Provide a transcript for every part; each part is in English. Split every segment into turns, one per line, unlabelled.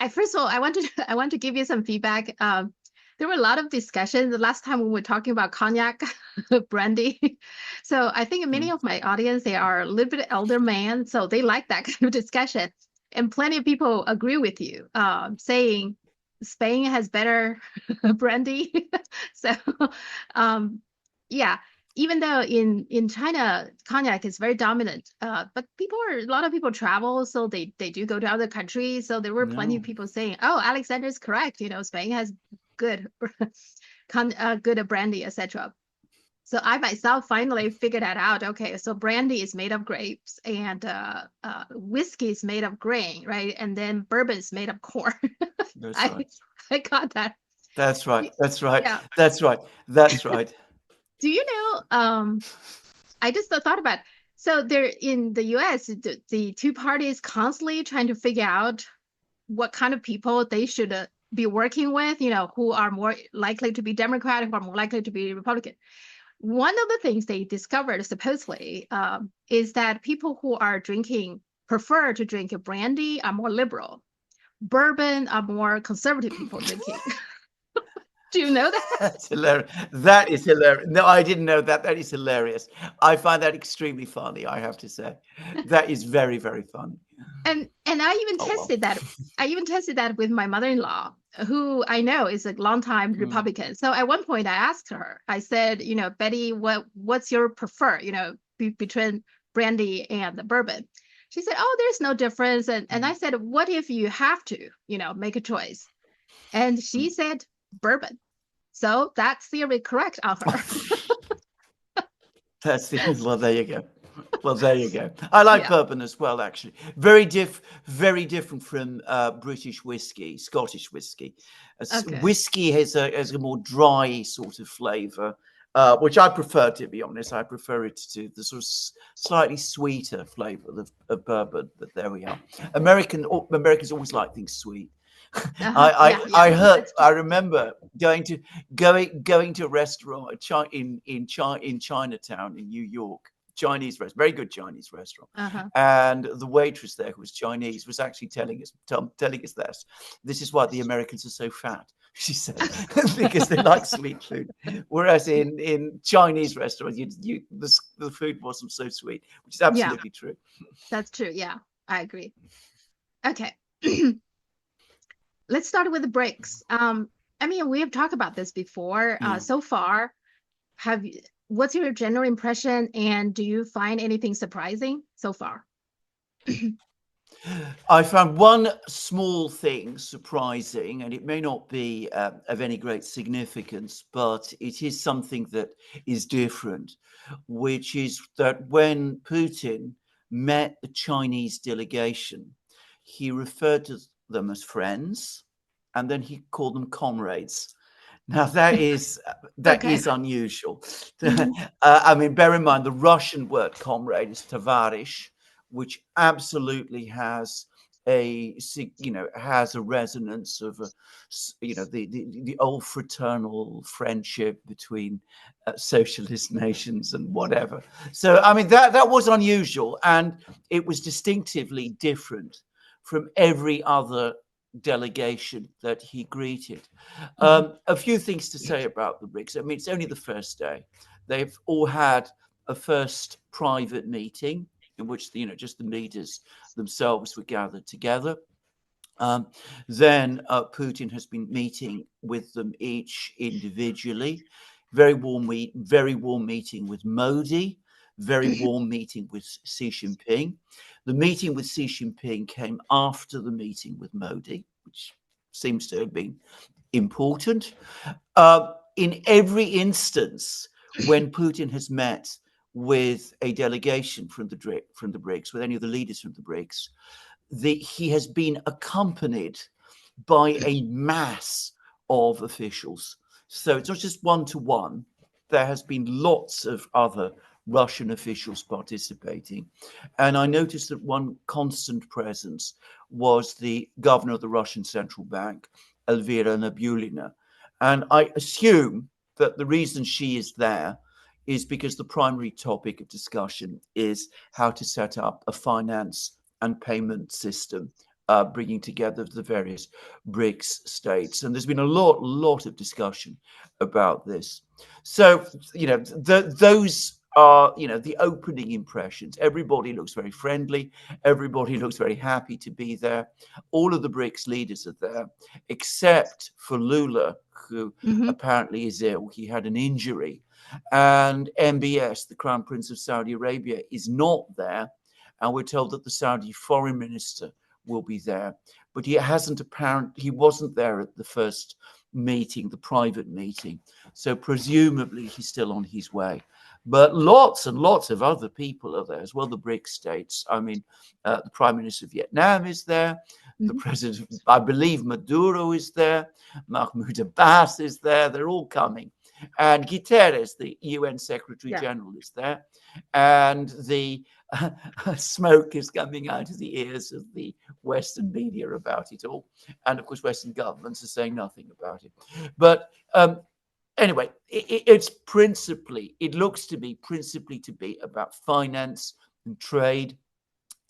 First of all, I want to give you some feedback. There were a lot of discussion the last time when we were talking about cognac, brandy. So I think many
Mm.
of my audience, they are a little bit elder man, so they like that kind of discussion. And plenty of people agree with you, saying Spain has better brandy. So, um, yeah, even though in China cognac is very dominant, but a lot of people travel, so they do go to other countries. So there were plenty of
No.
people saying, "Oh, Alexander is correct. Spain has good good brandy, etc." So I myself finally figured that out. Okay, so brandy is made of grapes, and whiskey is made of grain, right? And then bourbon is made of corn.
That's
I
right.
I got that.
That's right. That's right.
Yeah.
That's right. That's right.
Do you know? I just thought about. So there in the U.S., the two parties constantly trying to figure out what kind of people they should be working with. Who are more likely to be Democrat, who are more likely to be Republican. One of the things they discovered supposedly is that people who are drinking prefer to drink a brandy are more liberal. Bourbon are more conservative people drinking. Do you know that?
That's hilarious. That is hilarious. No, I didn't know that. That is hilarious. I find that extremely funny, I have to say. That is very, very funny.
And I even
Oh, well.
tested that. I even tested that with my mother-in-law, who I know is a longtime
Mm.
Republican. So at one point I asked her, I said, Betty, what's your prefer, between brandy and the bourbon? She said, oh, there's no difference. And I
Mm.
said, what if you have to, make a choice? And she
Mm.
said bourbon. So that theory correct on her.
That's the well. There you go. Well, there you go. I like
Yeah.
bourbon as well, actually. Very different from British whiskey, Scottish whiskey.
Okay.
Whiskey has a more dry sort of flavour, which I prefer. To be honest, I prefer it to the sort of slightly sweeter flavour of bourbon. But there we are. Americans always like things sweet.
Uh-huh. Yeah. Yeah. That's
I
true.
remember going to a restaurant in Chinatown in New York, Chinese restaurant, very good Chinese restaurant,
Uh-huh.
and the waitress there, who was Chinese, was actually telling us this is why the Americans are so fat. She said because they like sweet food, whereas in Chinese restaurants, the food wasn't so sweet, which is
Yeah.
absolutely true.
That's true. Yeah. I agree. Okay. Let's start with the BRICS. I mean, we have talked about this before.
Yeah.
So far, have you, what's your general impression, and do you find anything surprising so far?
I found one small thing surprising, and it may not be of any great significance, but it is something that is different, which is that when Putin met the Chinese delegation, he referred to them as friends, and then he called them comrades. Now that
Okay.
is unusual.
Hmm.
I mean, bear in mind the Russian word "comrade" is "tovarish," which absolutely has has a resonance of the old fraternal friendship between socialist nations and whatever. So I mean that was unusual, and it was distinctively different from every other delegation that he greeted.
Hmm.
A few things to say about the BRICS. I mean, it's only the first day. They've all had a first private meeting in which just the leaders themselves were gathered together. Um, then Putin has been meeting with them each individually. Very warm meeting with Modi. Very warm meeting with Xi Jinping. The meeting with Xi Jinping came after the meeting with Modi, which seems to have been important. In every instance, when Putin has met with a delegation from the BRICS, with any of the leaders from the BRICS, he has been accompanied by a mass of officials. So it's not just one to one. There has been lots of other Russian officials participating. And I noticed that one constant presence was the governor of the Russian Central Bank, Elvira Nabiullina. And I assume that the reason she is there is because the primary topic of discussion is how to set up a finance and payment system bringing together the various BRICS states. And there's been a lot of discussion about this. So, those are, the opening impressions. Everybody looks very friendly. Everybody looks very happy to be there. All of the BRICS leaders are there, except for Lula, who apparently is ill. He had an injury. And MBS, the Crown Prince of Saudi Arabia, is not there. And we're told that the Saudi foreign minister will be there. But he wasn't there at the first meeting, the private meeting. So presumably he's still on his way. But lots and lots of other people are there as well, the BRICS states. I mean, the Prime Minister of Vietnam is there. The President, I believe Maduro is there. Mahmoud Abbas is there. They're all coming. And Guterres, the UN Secretary General, is there. And the smoke is coming out of the ears of the Western media about it all. And of course, Western governments are saying nothing about it. But anyway, it looks to be principally to be about finance and trade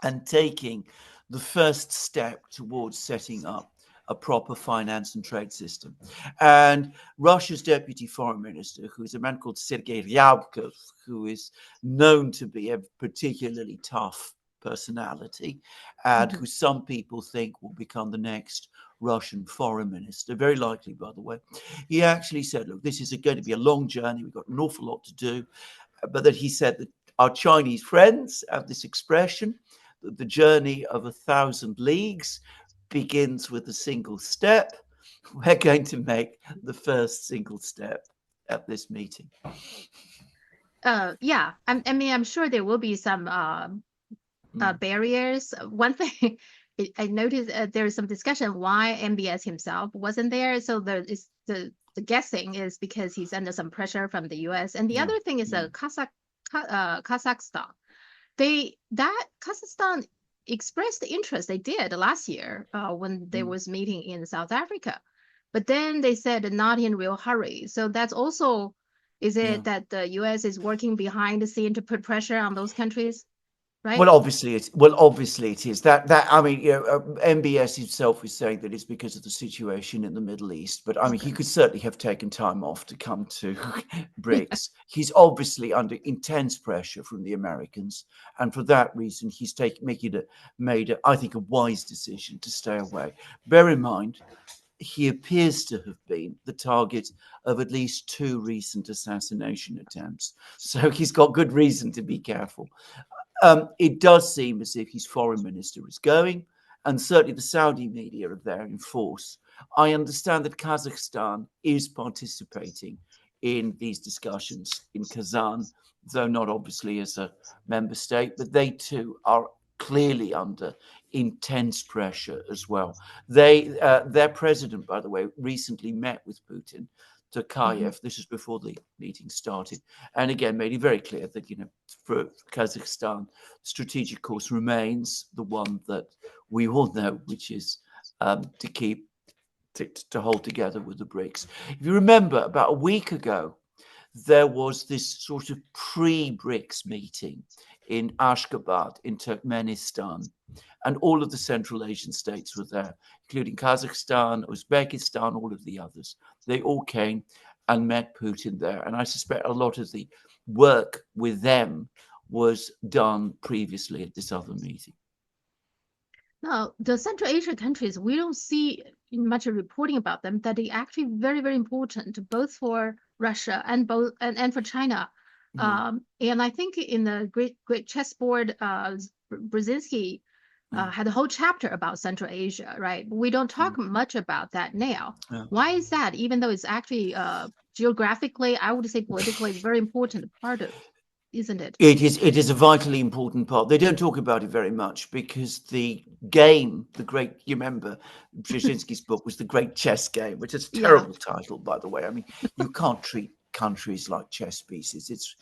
and taking the first step towards setting up a proper finance and trade system. And Russia's deputy foreign minister, who is a man called Sergei Ryabkov, who is known to be a particularly tough personality, and who some people think will become the next Russian foreign minister, very likely, by the way. He actually said, look, this is going to be a long journey. We've got an awful lot to do. But that he said that our Chinese friends have this expression, that the journey of 1,000 leagues begins with a single step. We're going to make the first single step at this meeting.
Yeah, I mean, I'm sure there will be some barriers. One thing I noticed, there's some discussion why MBS himself wasn't there. So the guessing is because he's under some pressure from the US. And the other thing is Kazakhstan. Kazakhstan expressed interest. They did last year when there was meeting in South Africa, but then they said not in real hurry. So that's also, is it that the US is working behind the scene to put pressure on those countries? Right?
Well, obviously it is. That I mean, MBS himself is saying that it's because of the situation in the Middle East. But I mean, he could certainly have taken time off to come to BRICS. He's obviously under intense pressure from the Americans, and for that reason, he's made I think, a wise decision to stay away. Bear in mind, he appears to have been the target of at least 2 recent assassination attempts, so he's got good reason to be careful. It does seem as if his foreign minister is going, and certainly the Saudi media are there in force. I understand that Kazakhstan is participating in these discussions in Kazan, though not obviously as a member state, but they too are clearly under intense pressure as well. Their president, by the way, recently met with Putin, Tokayev. This is before the meeting started, and again made it very clear that for Kazakhstan, strategic course remains the one that we all know, which is to hold together with the BRICS. If you remember, about a week ago, there was this sort of pre-BRICS meeting in Ashgabat in Turkmenistan, and all of the Central Asian states were there, including Kazakhstan, Uzbekistan, all of the others. They all came and met Putin there. And I suspect a lot of the work with them was done previously at this other meeting.
Now, the Central Asian countries, we don't see much reporting about them, that they actually very, very important, both for Russia and for China. And I think in the Great Chessboard, Brzezinski had a whole chapter about Central Asia, right? We don't talk much about that now. Why is that? Even though it's actually geographically, I would say politically, very important part of, isn't it?
It is a vitally important part. They don't talk about it very much because the game, you remember Brzezinski's book was The Great Chess Game, which is a terrible title, by the way. I mean, you can't treat countries like chess pieces. It's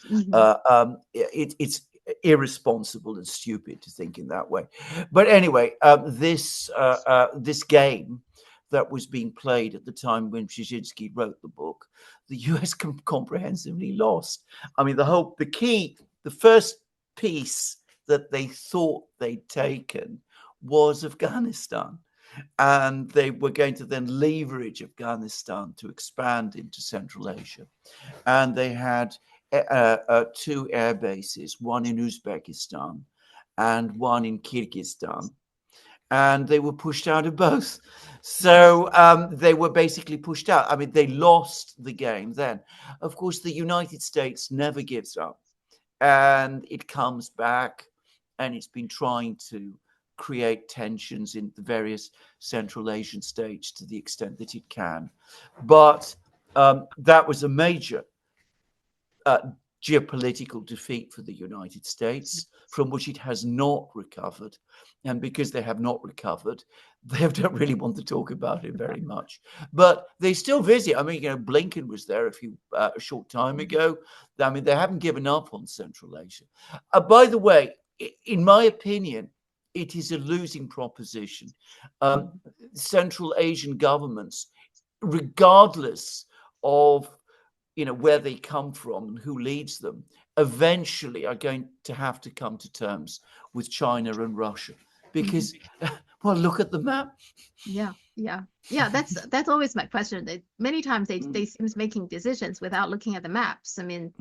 irresponsible and stupid to think in that way. But anyway, this game that was being played at the time when Brzezinski wrote the book, the US comprehensively lost. I mean, the first piece that they thought they'd taken was Afghanistan. And they were going to then leverage Afghanistan to expand into Central Asia. And they had 2 air bases, one in Uzbekistan and one in Kyrgyzstan. And they were pushed out of both. So they were basically pushed out. I mean, they lost the game then. Of course, the United States never gives up. And it comes back, and it's been trying to create tensions in the various Central Asian states to the extent that it can. But that was a major geopolitical defeat for the United States, from which it has not recovered. And because they have not recovered, they don't really want to talk about it very much. But they still visit. I mean, Blinken was there a short time ago. I mean, they haven't given up on Central Asia. By the way, in my opinion, it is a losing proposition. Central Asian governments, regardless of where they come from and who leads them, eventually are going to have to come to terms with China and Russia because, well, look at the map.
Yeah. That's always my question. Many times they seem making decisions without looking at the maps. I mean,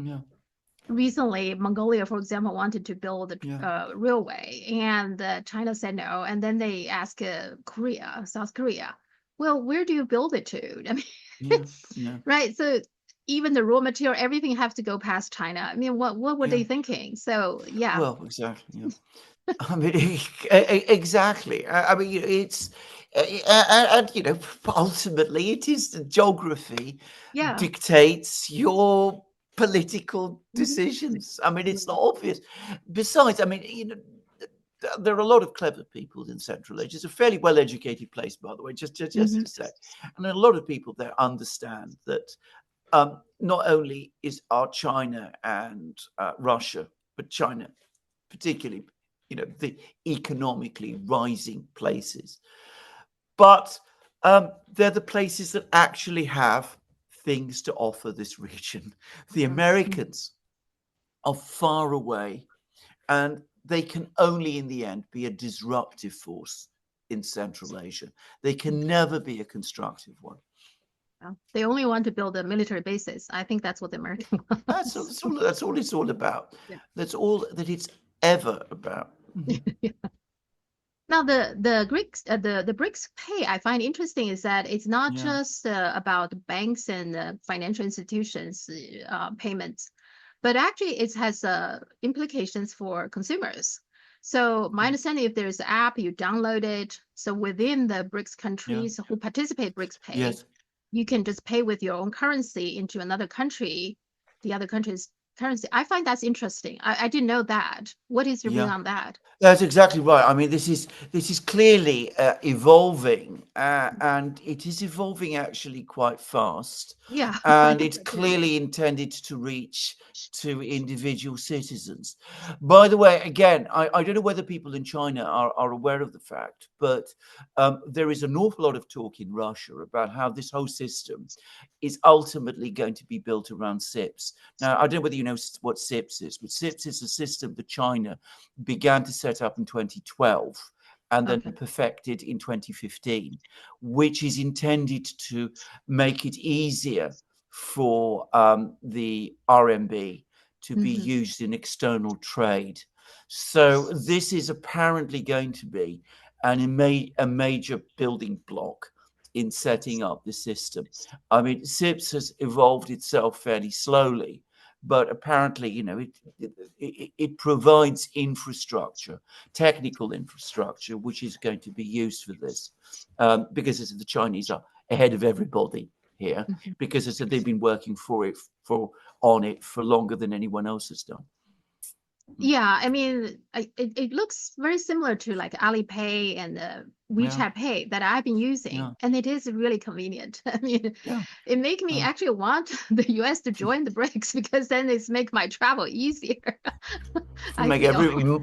recently Mongolia, for example, wanted to build a railway, and China said no, and then they asked South Korea, well, where do you build it to? I mean, right? So even the raw material, everything has to go past China. I mean, what were they thinking? So
well, exactly. I mean, exactly. I mean, it's and ultimately it is the geography dictates your political decisions. I mean, it's not obvious. Besides, I mean, there are a lot of clever people in Central Asia. It's a fairly well-educated place, by the way, just to say. And a lot of people there understand that not only are China and Russia, but China particularly, the economically rising places. But they're the places that actually have things to offer this region. The Americans are far away, and they can only in the end be a disruptive force in Central Asia. They can never be a constructive one.
They only want to build a military bases. I think that's what the American wants.
That's all it's all about. That's all that it's ever about.
Now the BRICS pay I find interesting is that it's not just about banks and financial institutions payments, but actually it has implications for consumers. So my understanding, if there's an app, you download it. So within the BRICS countries who participate BRICS pay, you can just pay with your own currency into another country, the other country's currency. I find that's interesting. I didn't know that. What is your view on that?
That's exactly right. I mean, this is clearly evolving, and it is evolving actually quite fast. And it's clearly intended to reach to individual citizens. By the way, again, I don't know whether people in China are aware of the fact, but there is an awful lot of talk in Russia about how this whole system is ultimately going to be built around SIPs. Now, I don't know whether you know what SIPs is, but SIPs is a system that China began to set up in 2012 and then perfected in 2015, which is intended to make it easier for the RMB to be used in external trade. So this is apparently going to be a major building block in setting up the system. I mean, SIPS has evolved itself fairly slowly, but apparently, it provides infrastructure, technical infrastructure, which is going to be used for this, because as the Chinese are ahead of everybody here, because as I said, they've been working on it for longer than anyone else has done.
Yeah, I mean, it looks very similar to like Alipay and WeChat Pay that I've been using, and it is really convenient. I mean, it makes me actually want the US to join the BRICS, because then it's make my travel easier.
Make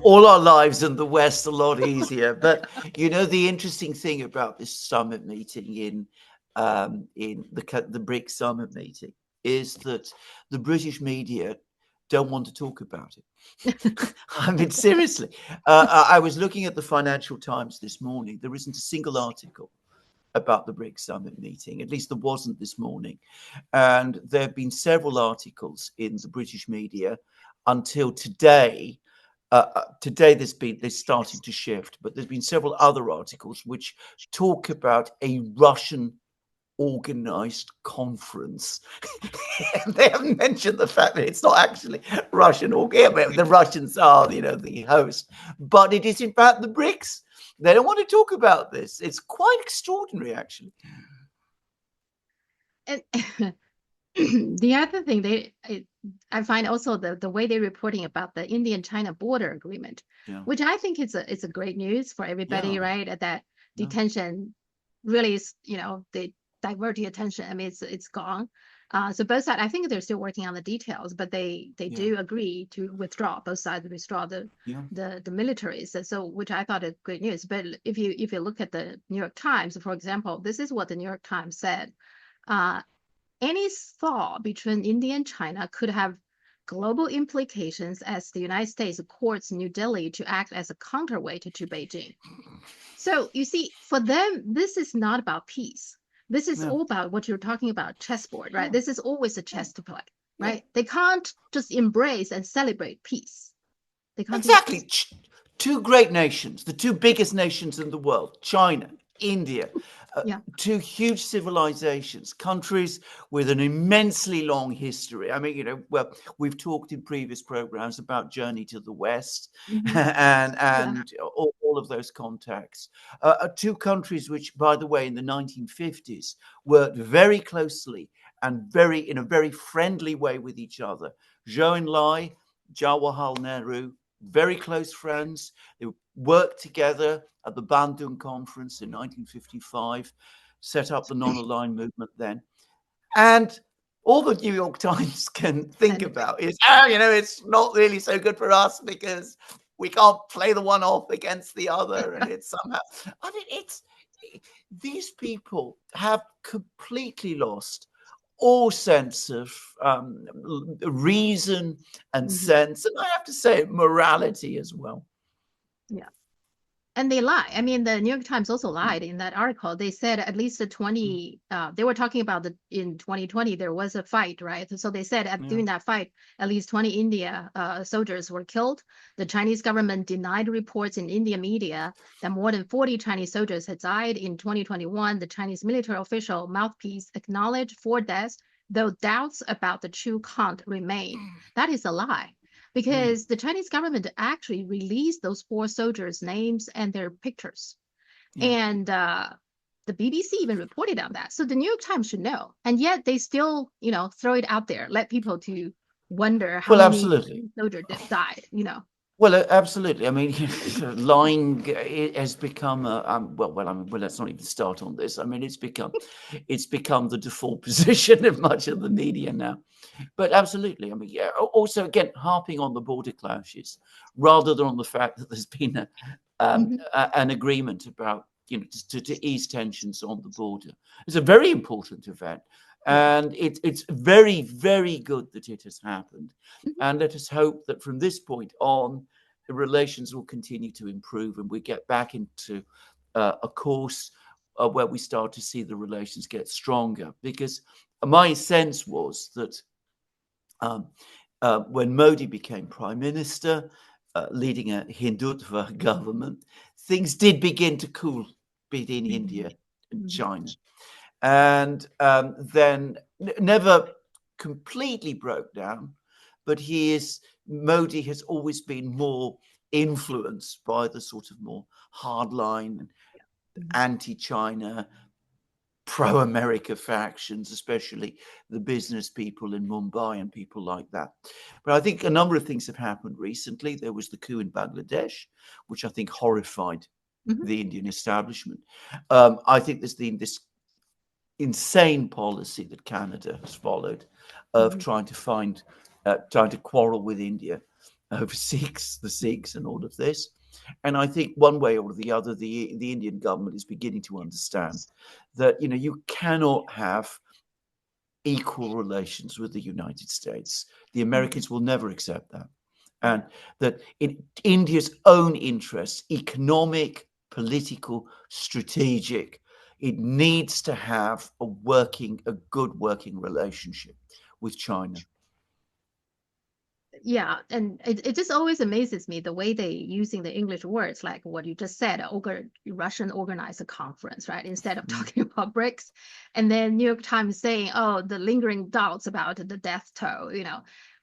all our lives in the West a lot easier. But the interesting thing about this summit meeting in the BRICS summit meeting is that the British media don't want to talk about it. I mean, seriously. I was looking at the Financial Times this morning. There isn't a single article about the BRICS summit meeting. At least there wasn't this morning. And there have been several articles in the British media until today. Today they're starting to shift, but there's been several other articles which talk about a Russian organized conference. They haven't mentioned the fact that it's not actually Russian. The Russians are, the host, but it is in fact the BRICS. They don't want to talk about this. It's quite extraordinary, actually.
And the other thing I find also the way they're reporting about the Indian-China border agreement, which I think it's a great news for everybody, right? That detention really is, they divert the attention. I mean, it's gone. So both sides, I think they're still working on the details, but they do agree to withdraw. Both sides withdraw the militaries. So which I thought is great news. But if you look at the New York Times, for example, this is what the New York Times said. Any thaw between India and China could have global implications as the United States courts New Delhi to act as a counterweight to Beijing. So you see, for them, this is not about peace. This is all about what you're talking about, chessboard, right? This is always a chess to play, right? They can't just embrace and celebrate peace. They can't
exactly. Two great nations, the two biggest nations in the world, China, India, two huge civilizations, countries with an immensely long history. I mean, well, we've talked in previous programs about Journey to the West and all of those contacts. Two countries which, by the way, in the 1950s worked very closely and in a very friendly way with each other. Zhou Enlai, Jawaharlal Nehru, very close friends. They worked together at the Bandung Conference in 1955, set up the non-aligned movement then. And all the New York Times can think about is, it's not really so good for us because we can't play the one off against the other. And it's somehow, these people have completely lost all sense of reason and sense, and I have to say morality as well.
Yeah. And they lie. I mean, the New York Times also lied in that article. They said at least they were talking about in 2020, there was a fight, right? So they said during that fight, at least 20 India soldiers were killed. The Chinese government denied reports in India media that more than 40 Chinese soldiers had died. In 2021, the Chinese military official mouthpiece acknowledged 4 deaths, though doubts about the true count remain. That is a lie. Because the Chinese government actually released those 4 soldiers' names and their pictures. And the BBC even reported on that. So the New York Times should know. And yet they still, throw it out there, let people to wonder how many soldiers died,
Well, absolutely. I mean, lying has become let's not even start on this. I mean, it's become the default position of much of the media now. But absolutely, I mean, also again, harping on the border clashes rather than on the fact that there's been an agreement about to ease tensions on the border. It's a very important event. And it's very, very good that it has happened. And let us hope that from this point on, the relations will continue to improve and we get back into a course where we start to see the relations get stronger. Because my sense was that when Modi became prime minister, leading a Hindutva government, things did begin to cool between India and China. And then never completely broke down, but Modi has always been more influenced by the sort of more hardline, anti-China, pro-America factions, especially the business people in Mumbai and people like that. But I think a number of things have happened recently. There was the coup in Bangladesh, which I think horrified the Indian establishment. I think there's this insane policy that Canada has followed of trying to quarrel with India over the Sikhs and all of this. And I think one way or the other, the Indian government is beginning to understand that, you cannot have equal relations with the United States. The Americans will never accept that. And that in India's own interests, economic, political, strategic, it needs to have a good working relationship with China.
Yeah, and it just always amazes me the way they using the English words, like what you just said, Russian organized a conference, right? Instead of talking about BRICS. And then New York Times saying, oh, the lingering doubts about the death toll,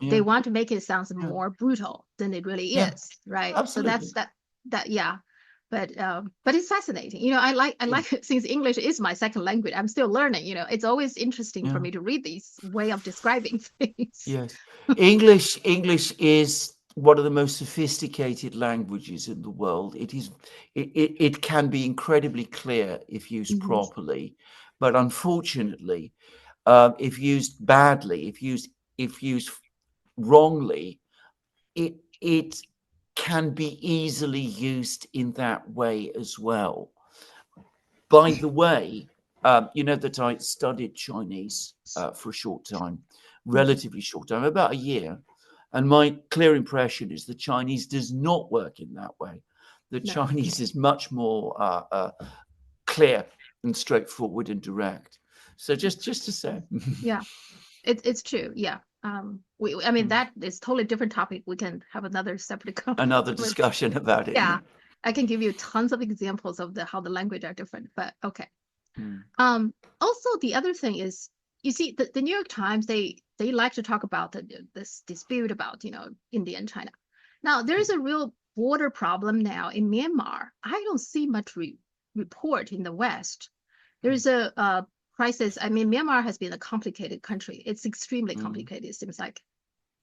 they want to make it sound more brutal than it really is, right?
Absolutely.
So that yeah. But it's fascinating. I like since English is my second language, I'm still learning, it's always interesting for me to read these way of describing things.
Yes. English is one of the most sophisticated languages in the world. It can be incredibly clear if used properly, but unfortunately, if used badly, if used wrongly, it can be easily used in that way as well. By the way, that I studied Chinese for a short time, relatively short time, about a year. And my clear impression is the Chinese does not work in that way. The Chinese is much more clear and straightforward and direct. So just to say.
Yeah, it's true. Yeah. I mean, that is totally different topic. We can have another separate
another discussion about it.
Yeah. I can give you tons of examples of how the language are different, but okay. Also, the other thing is, you see, the New York Times, they like to talk about this dispute about, India and China. Now, there's a real border problem now in Myanmar. I don't see much report in the West. There's a crisis. I mean, Myanmar has been a complicated country. It's extremely complicated, it seems like.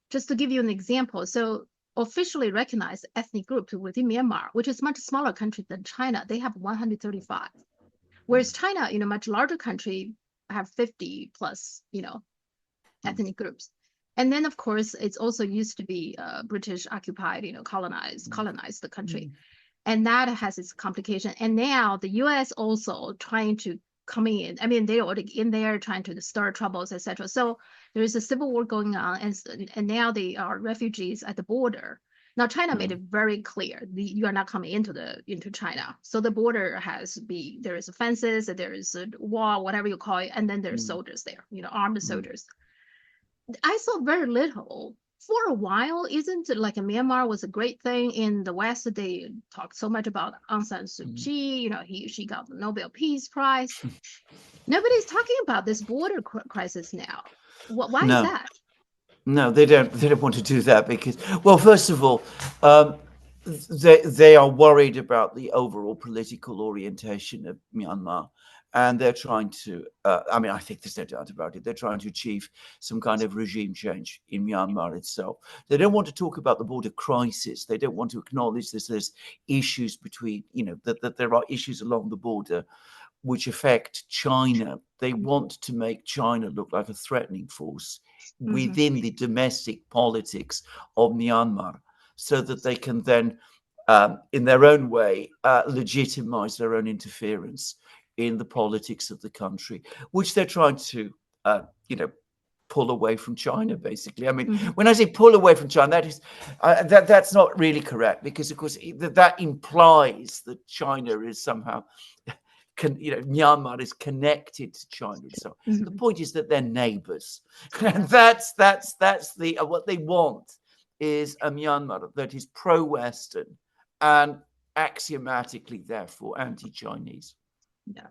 Just to give you an example, so officially recognized ethnic groups within Myanmar, which is a much smaller country than China, they have 135. Whereas China, much larger country, have 50 plus, ethnic groups. And then, of course, it's also used to be British occupied, colonized the country. And that has its complication. And now the US also trying to coming in. I mean, they're already in there trying to start troubles, etc. So there is a civil war going on, and now they are refugees at the border. Now China made it very clear you are not coming into China. So the border there is fences, there is a wall, whatever you call it, and then there's soldiers there, armed soldiers. I saw very little. For a while, isn't it like Myanmar was a great thing in the West? They talked so much about Aung San Suu Kyi, she got the Nobel Peace Prize. Nobody's talking about this border crisis now. Why is that?
No, they don't want to do that because, well, first of all, they are worried about the overall political orientation of Myanmar. And they're trying to, I think there's no doubt about it, they're trying to achieve some kind of regime change in Myanmar itself. They don't want to talk about the border crisis. They don't want to acknowledge there's issues between, that there are issues along the border which affect China. They want to make China look like a threatening force within the domestic politics of Myanmar so that they can then, in their own way, legitimize their own interference in the politics of the country, which they're trying to, pull away from China, basically. I mean, when I say pull away from China, that is that's not really correct because, of course, that implies that China is somehow, Myanmar is connected to China. So the point is that they're neighbors, and that's the what they want is a Myanmar that is pro-Western and axiomatically, therefore, anti-Chinese.
Yeah.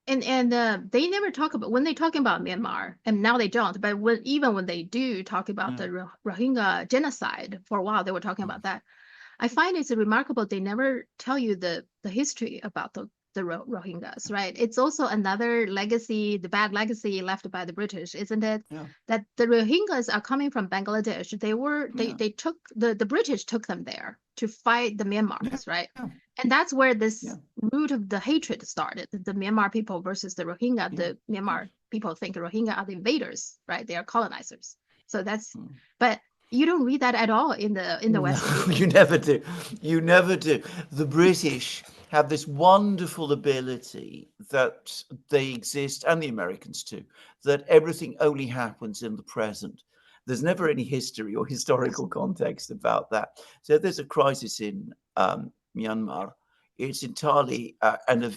And they never talk about when they talking about Myanmar, and now they don't. But even when they do talk about the Rohingya genocide, for a while they were talking about that. I find it's remarkable they never tell you the history about the Rohingyas, right? It's also another legacy, the bad legacy left by the British, isn't it? Yeah. That the Rohingyas are coming from Bangladesh. They took the British took them there to fight the Myanmars, right? Yeah. And that's where this root of the hatred started. The Myanmar people versus the Rohingya. The Myanmar people think Rohingya are the invaders, right? They are colonizers. So that's but you don't read that at all in the West.
No, you never do. You never do. The British have this wonderful ability that they exist, and the Americans too, that everything only happens in the present. There's never any history or historical context about that. So if there's a crisis in Myanmar, it's entirely,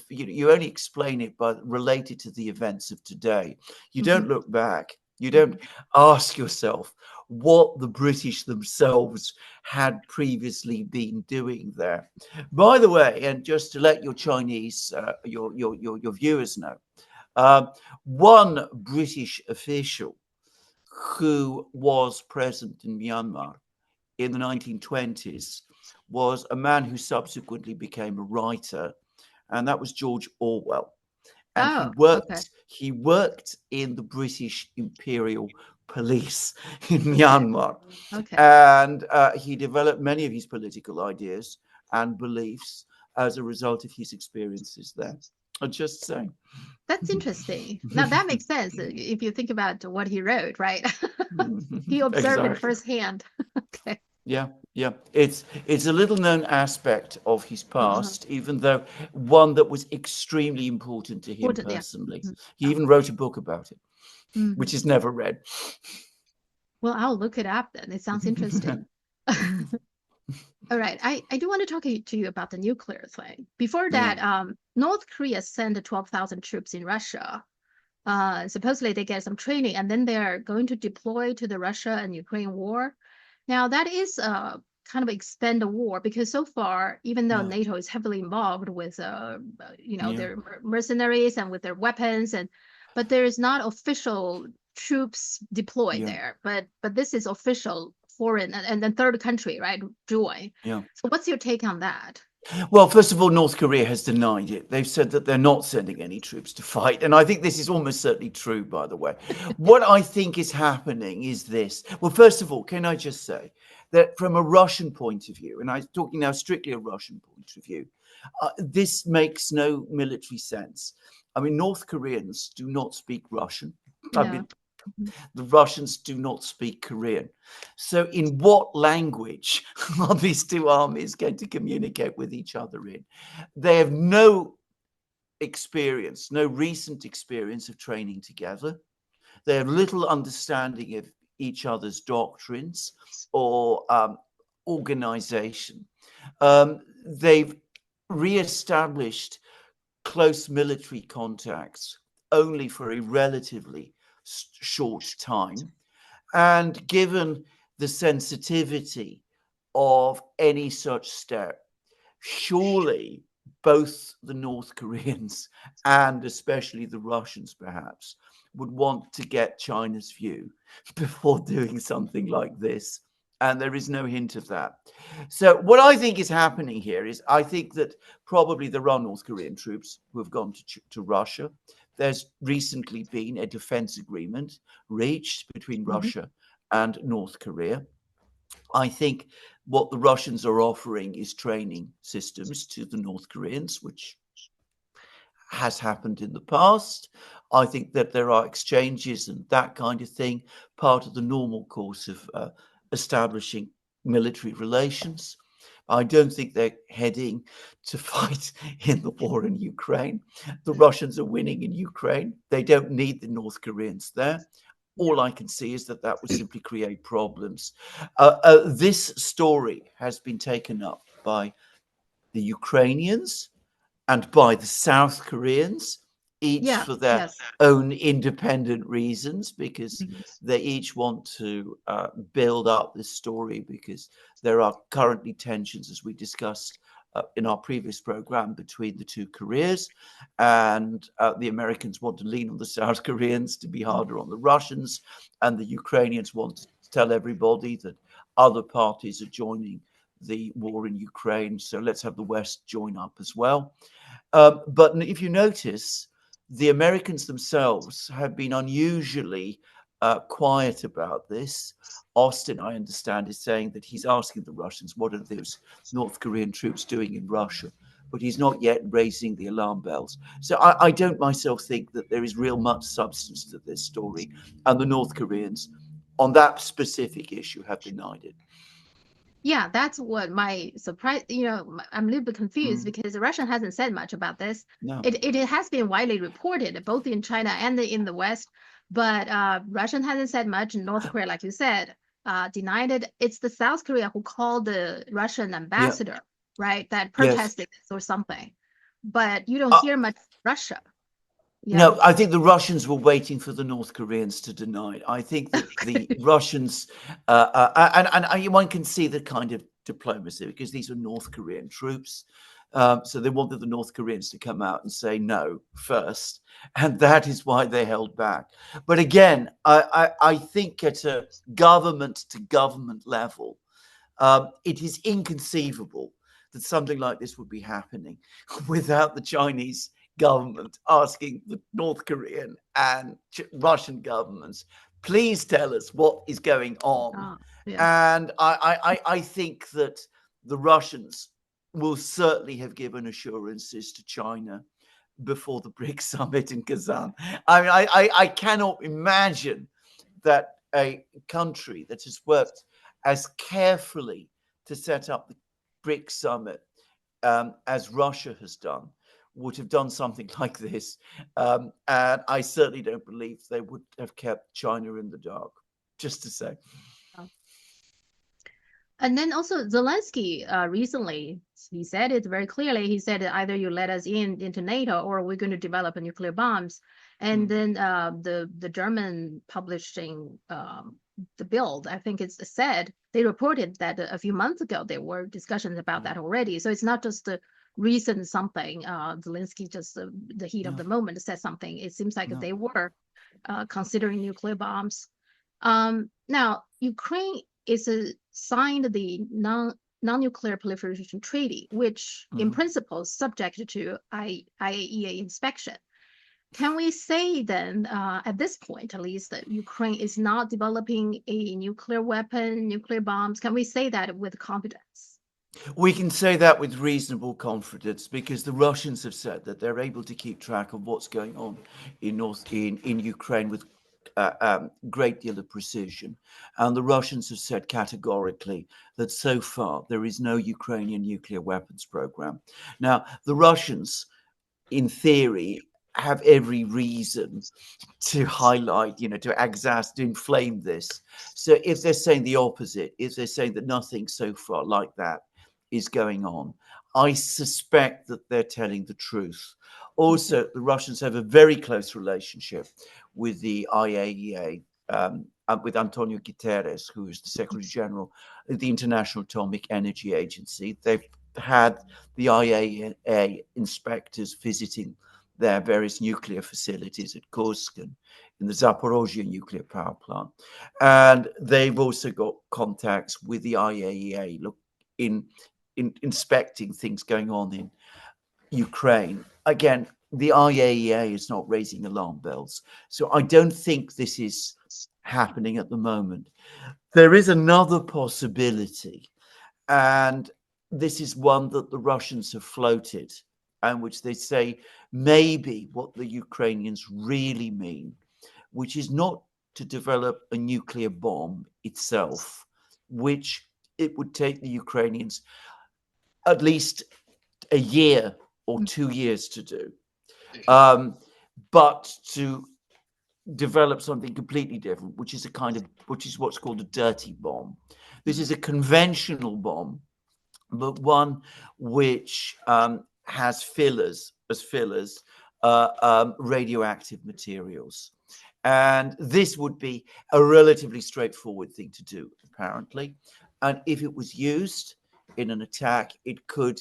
you only explain it by related to the events of today. You don't look back. You don't ask yourself what the British themselves had previously been doing there. By the way, and just to let your Chinese, your viewers know, one British official who was present in Myanmar in the 1920s was a man who subsequently became a writer, and that was George Orwell. And
Oh, okay.
he worked in the British Imperial Police in Myanmar,
Okay.
and he developed many of his political ideas and beliefs as a result of his experiences there. I'm just saying.
That's interesting. Now that makes sense if you think about what he wrote, right? He observed it
Exactly.
firsthand. Okay.
Yeah, yeah. It's a little known aspect of his
Uh-huh.
past, even though one that was extremely important to him
Important, yeah.
personally. He
Oh.
even wrote a book about it,
Mhm.
which is never read.
Well, I'll look it up then. It sounds interesting. All right. I do want to talk to you about the nuclear thing. Before
Yeah,
that, North Korea sent 12,000 troops in Russia. Supposedly they get some training and then they're going to deploy to the Russia and Ukraine war. Now that is kind of expand the war because so far, even though
yeah,
NATO is heavily involved with
yeah,
their mercenaries and with their weapons but there is not official troops deployed
yeah,
there. But this is official foreign and then third country, right? Join.
yeah.
So what's your take on that?
Well, first of all, North Korea has denied it. They've said that they're not sending any troops to fight. And I think this is almost certainly true, by the way. What I think is happening is this. Well, first of all, can I just say that from a Russian point of view, and I'm talking now strictly a Russian point of view, this makes no military sense. I mean, North Koreans do not speak Russian. I
Yeah.
mean, the Russians do not speak Korean. So, in what language are these two armies going to communicate with each other in? They have no experience, no recent experience of training together. They have little understanding of each other's doctrines or organization. They've re-established close military contacts only for a relatively short time. And given the sensitivity of any such step, surely both the North Koreans and especially the Russians, perhaps, would want to get China's view before doing something like this. And there is no hint of that. So, what I think is happening here is I think that probably there are North Korean troops who have gone to Russia. There's recently been a defense agreement reached between
Mhm.
Russia and North Korea. I think what the Russians are offering is training systems to the North Koreans, which has happened in the past. I think that there are exchanges and that kind of thing, part of the normal course of establishing military relations. I don't think they're heading to fight in the war in Ukraine. The Russians are winning in Ukraine. They don't need the North Koreans there.
Yeah.
All I can see is that that would simply create problems. This story has been taken up by the Ukrainians and by the South Koreans, each
Yeah.
for their
Yes.
own independent reasons, because
Mhm.
they each want to build up this story, because there are currently tensions, as we discussed in our previous program, between the two Koreas. And the Americans want to lean on the South Koreans to be harder on the Russians. And the Ukrainians want to tell everybody that other parties are joining the war in Ukraine. So let's have the West join up as well. But if you notice, the Americans themselves have been unusually quiet about this. Austin, I understand, is saying that he's asking the Russians, what are those North Korean troops doing in Russia? But he's not yet raising the alarm bells. So I don't myself think that there is real much substance to this story. And the North Koreans, on that specific issue, have denied it.
Yeah, that's what my surprise, I'm a little bit confused
Mm,
because Russia hasn't said much about this.
no.
It has been widely reported both in China and in the West, but Russia hasn't said much. North Korea, like you said, denied it. It's the South Korea who called the Russian
Yeah.
ambassador, right, that
Yes.
protested this or something. But you don't
Uh,
hear much Russia. Yeah.
no, I think the Russians were waiting for the North Koreans to deny it. I think that the Russians, and one can see the kind of diplomacy because these are North Korean troops. So they wanted the North Koreans to come out and say no first. And that is why they held back. But again, I think at a government to government level, it is inconceivable that something like this would be happening without the Chinese government asking the North Korean and Russian governments, please tell us what is going on.
Yeah.
And I think that the Russians will certainly have given assurances to China before the BRICS summit in Kazan. I mean, I cannot imagine that a country that has worked as carefully to set up the BRICS summit as Russia has done would have done something like this. And I certainly don't believe they would have kept China in the dark, just to say.
And then also Zelensky recently, he said it very clearly. He said either you let us in into NATO or we're going to develop a nuclear bombs. And
Mm,
then the German publishing the Bild, I think it's said they reported that a few months ago there were discussions about
mm,
that already. So it's not just the recent something. Zelensky just the heat of
no,
the moment said something. It seems like
no.
they were considering nuclear bombs. Now, Ukraine is signed the non-nuclear proliferation treaty, which in
Mhm.
principle is subject to IAEA inspection. Can we say then, at this point at least, that Ukraine is not developing a nuclear weapon, nuclear bombs? Can we say that with confidence?
We can say that with reasonable confidence because the Russians have said that they're able to keep track of what's going on in Ukraine with great deal of precision. And the Russians have said categorically that so far there is no Ukrainian nuclear weapons program. Now, the Russians, in theory, have every reason to highlight, to inflame this. So if they're saying the opposite, if they're saying that nothing so far like that is going on, I suspect that they're telling the truth.
Okay.
Also, the Russians have a very close relationship with the IAEA, and with Antonio Guterres, who is the Secretary General of the International Atomic Energy Agency. They've had the IAEA inspectors visiting their various nuclear facilities at Kursk and in the Zaporozhye nuclear power plant. And they've also got contacts with the IAEA in inspecting things going on in Ukraine. Again, the IAEA is not raising alarm bells. So I don't think this is happening at the moment. There is another possibility, and this is one that the Russians have floated, and which they say maybe what the Ukrainians really mean, which is not to develop a nuclear bomb itself, which it would take the Ukrainians at least a year or 2 years to do, um, but to develop something completely different, which is what's called a dirty bomb. This is a conventional bomb, but one which has fillers, radioactive materials. And this would be a relatively straightforward thing to do, apparently. And if it was used in an attack, it could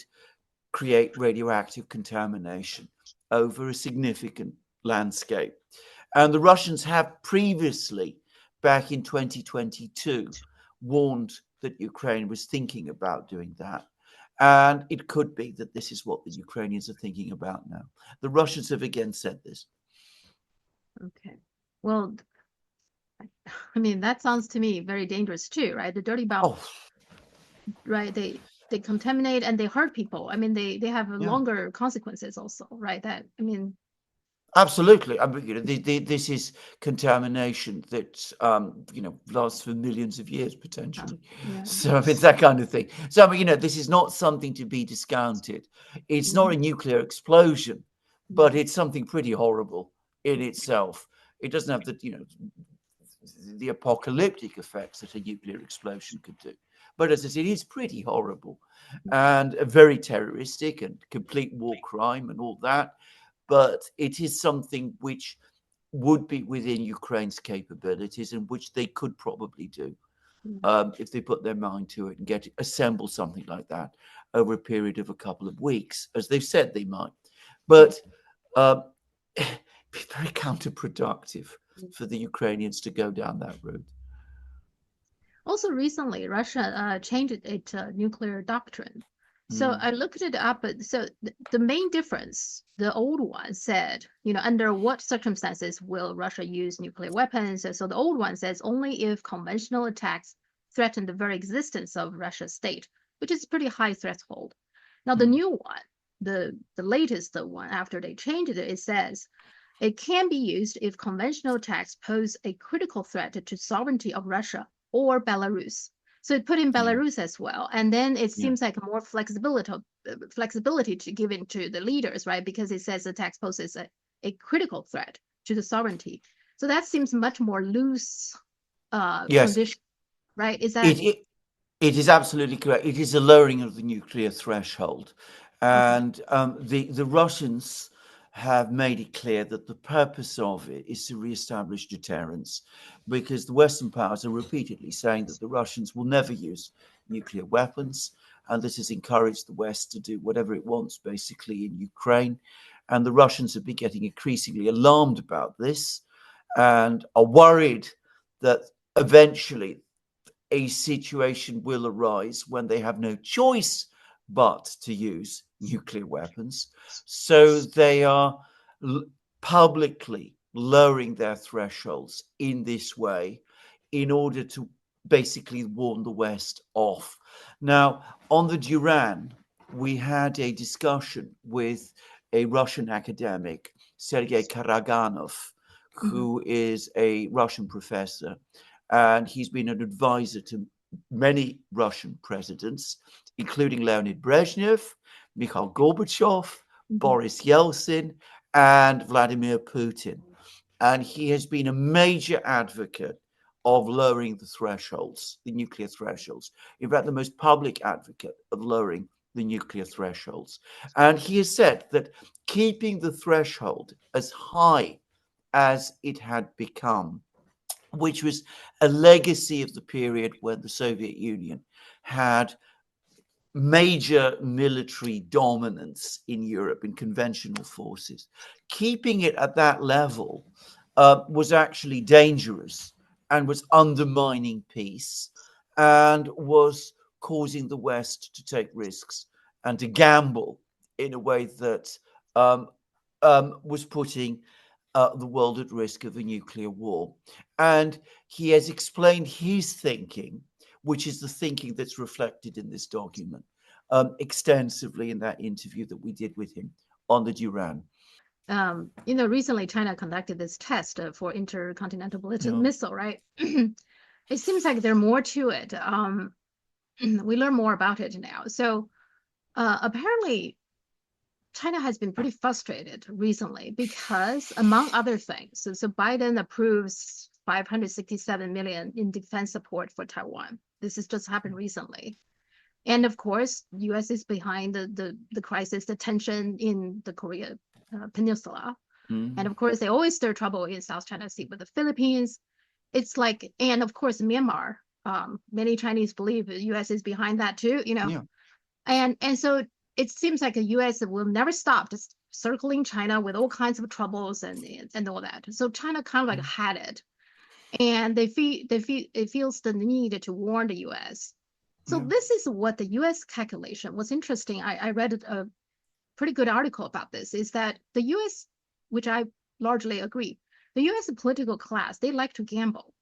create radioactive contamination over a significant landscape. And the Russians have previously, back in 2022, warned that Ukraine was thinking about doing that. And it could be that this is what the Ukrainians are thinking about now. The Russians have again said this.
Okay. Well, I mean, that sounds to me very dangerous too, right? The dirty bomb,
Oh,
right? They contaminate and they hurt people. I mean, they have
yeah.
longer consequences also, right? That I mean,
Absolutely. I mean, this is contamination that lasts for millions of years potentially.
Yeah.
So it's that kind of thing. So I mean, this is not something to be discounted. It's not
Mhm.
a nuclear explosion, but
No.
it's something pretty horrible in itself. It doesn't have the apocalyptic effects that a nuclear explosion could do. But as I said, it's pretty horrible and very terroristic and complete war crime and all that. But it is something which would be within Ukraine's capabilities and which they could probably do
Mm.
if they put their mind to it and assemble something like that over a period of a couple of weeks, as they've said they might. But uh, be very counterproductive for the Ukrainians to go down that route.
Also, recently, Russia changed its nuclear doctrine. So
Mm,
I looked it up. So the main difference, the old one said, under what circumstances will Russia use nuclear weapons? So the old one says only if conventional attacks threaten the very existence of Russia's state, which is pretty high threshold. Now the
mm,
new one, the latest one after they changed it, it says it can be used if conventional attacks pose a critical threat to sovereignty of Russia or Belarus. So it put in
yeah,
Belarus as well, and then it
yeah.
seems like more flexibility to give in to the leaders, right? Because it says the tax poses a critical threat to the sovereignty. So that seems much more loose
Yes,
condition, right? Is that
it, it it is absolutely correct. It is a lowering of the nuclear threshold,
okay?
and the Russians have made it clear that the purpose of it is to reestablish deterrence, because the Western powers are repeatedly saying that the Russians will never use nuclear weapons, and this has encouraged the West to do whatever it wants, basically in Ukraine, and the Russians have been getting increasingly alarmed about this, and are worried that eventually a situation will arise when they have no choice but to use nuclear weapons. So they are l- publicly lowering their thresholds in this way in order to basically warn the West off. Now, on the Duran, we had a discussion with a Russian academic, Sergei Karaganov,
Mhm.
who is a Russian professor, and he's been an advisor to many Russian presidents, including Leonid Brezhnev, Mikhail Gorbachev,
Mhm.
Boris Yeltsin, and Vladimir Putin. And he has been a major advocate of lowering the thresholds, the nuclear thresholds. In fact, the most public advocate of lowering the nuclear thresholds. And he has said that keeping the threshold as high as it had become, which was a legacy of the period when the Soviet Union had major military dominance in Europe in conventional forces. Keeping it at that level was actually dangerous and was undermining peace and was causing the West to take risks and to gamble in a way that um, was putting the world at risk of a nuclear war. And he has explained his thinking, which is the thinking that's reflected in this document, extensively in that interview that we did with him on the Duran.
Recently China conducted this test for intercontinental ballistic
Yeah.
missile, right? It seems like there's more to it. We learn more about it now. So apparently, China has been pretty frustrated recently because, among other things, so Biden approves 567 million in defense support for Taiwan. This has just happened recently. And of course, U.S. is behind the crisis, the tension in the Korea Peninsula. And
Mm.
of course, they always stir trouble in South China Sea with the Philippines. It's like, and of course, Myanmar. Many Chinese believe the U.S. is behind that too.
Yeah.
And so it seems like the U.S. will never stop just circling China with all kinds of troubles and all that. So China kind of like
Mm.
had it, and they feel it feels the need to warn the U.S. So
Yeah.
this is what the U.S. calculation was interesting. I read a pretty good article about this. Is that the U.S., which I largely agree, the U.S. political class, they like to gamble.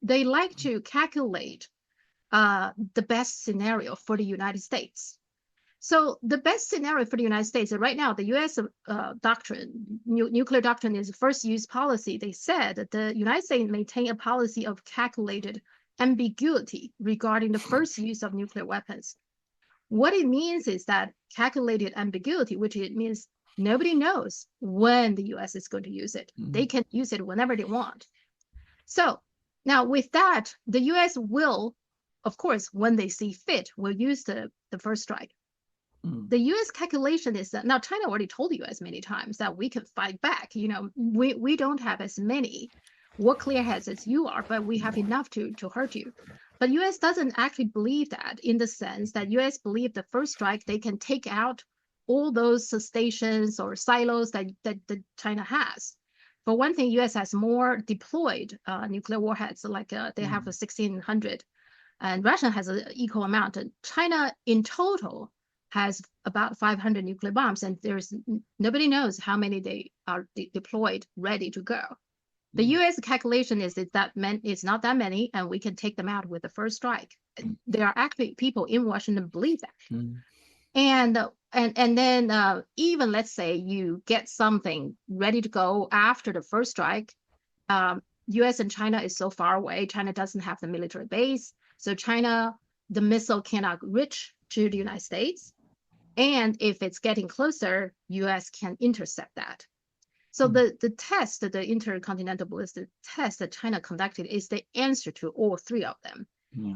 They like to calculate the best scenario for the United States. So the best scenario for the United States right now, the U.S. Doctrine, nuclear doctrine is first use policy. They said that the United States maintain a policy of calculated ambiguity regarding the first use of nuclear weapons. What it means is that calculated ambiguity, which it means nobody knows when the U.S. is going to use it. They can use it whenever they want. So now with that, the U.S. will, of course, when they see fit, will use the first strike. The U.S. calculation is that now China already told the U.S. many times that we can fight back. You know, we don't have as many war clear heads as you are, but we have enough to hurt you. But U.S. doesn't actually believe that, in the sense that U.S. believe the first strike they can take out all those stations or silos that China has. For one thing, U.S. has more deployed nuclear warheads, like they have a 1,600, and Russia has an equal amount. And China in total has about 500 nuclear bombs, and there's nobody knows how many they are deployed, ready to go. The U.S. calculation is that it's not that many, and we can take them out with the first strike. There are actually people in Washington believe that. And then even let's say you get something ready to go after the first strike, U.S. and China is so far away. China doesn't have the military base, so China, the missile cannot reach to the United States. And if it's getting closer, U.S. can intercept that. So the test, the intercontinental ballistic test that China conducted is the answer to all three of them.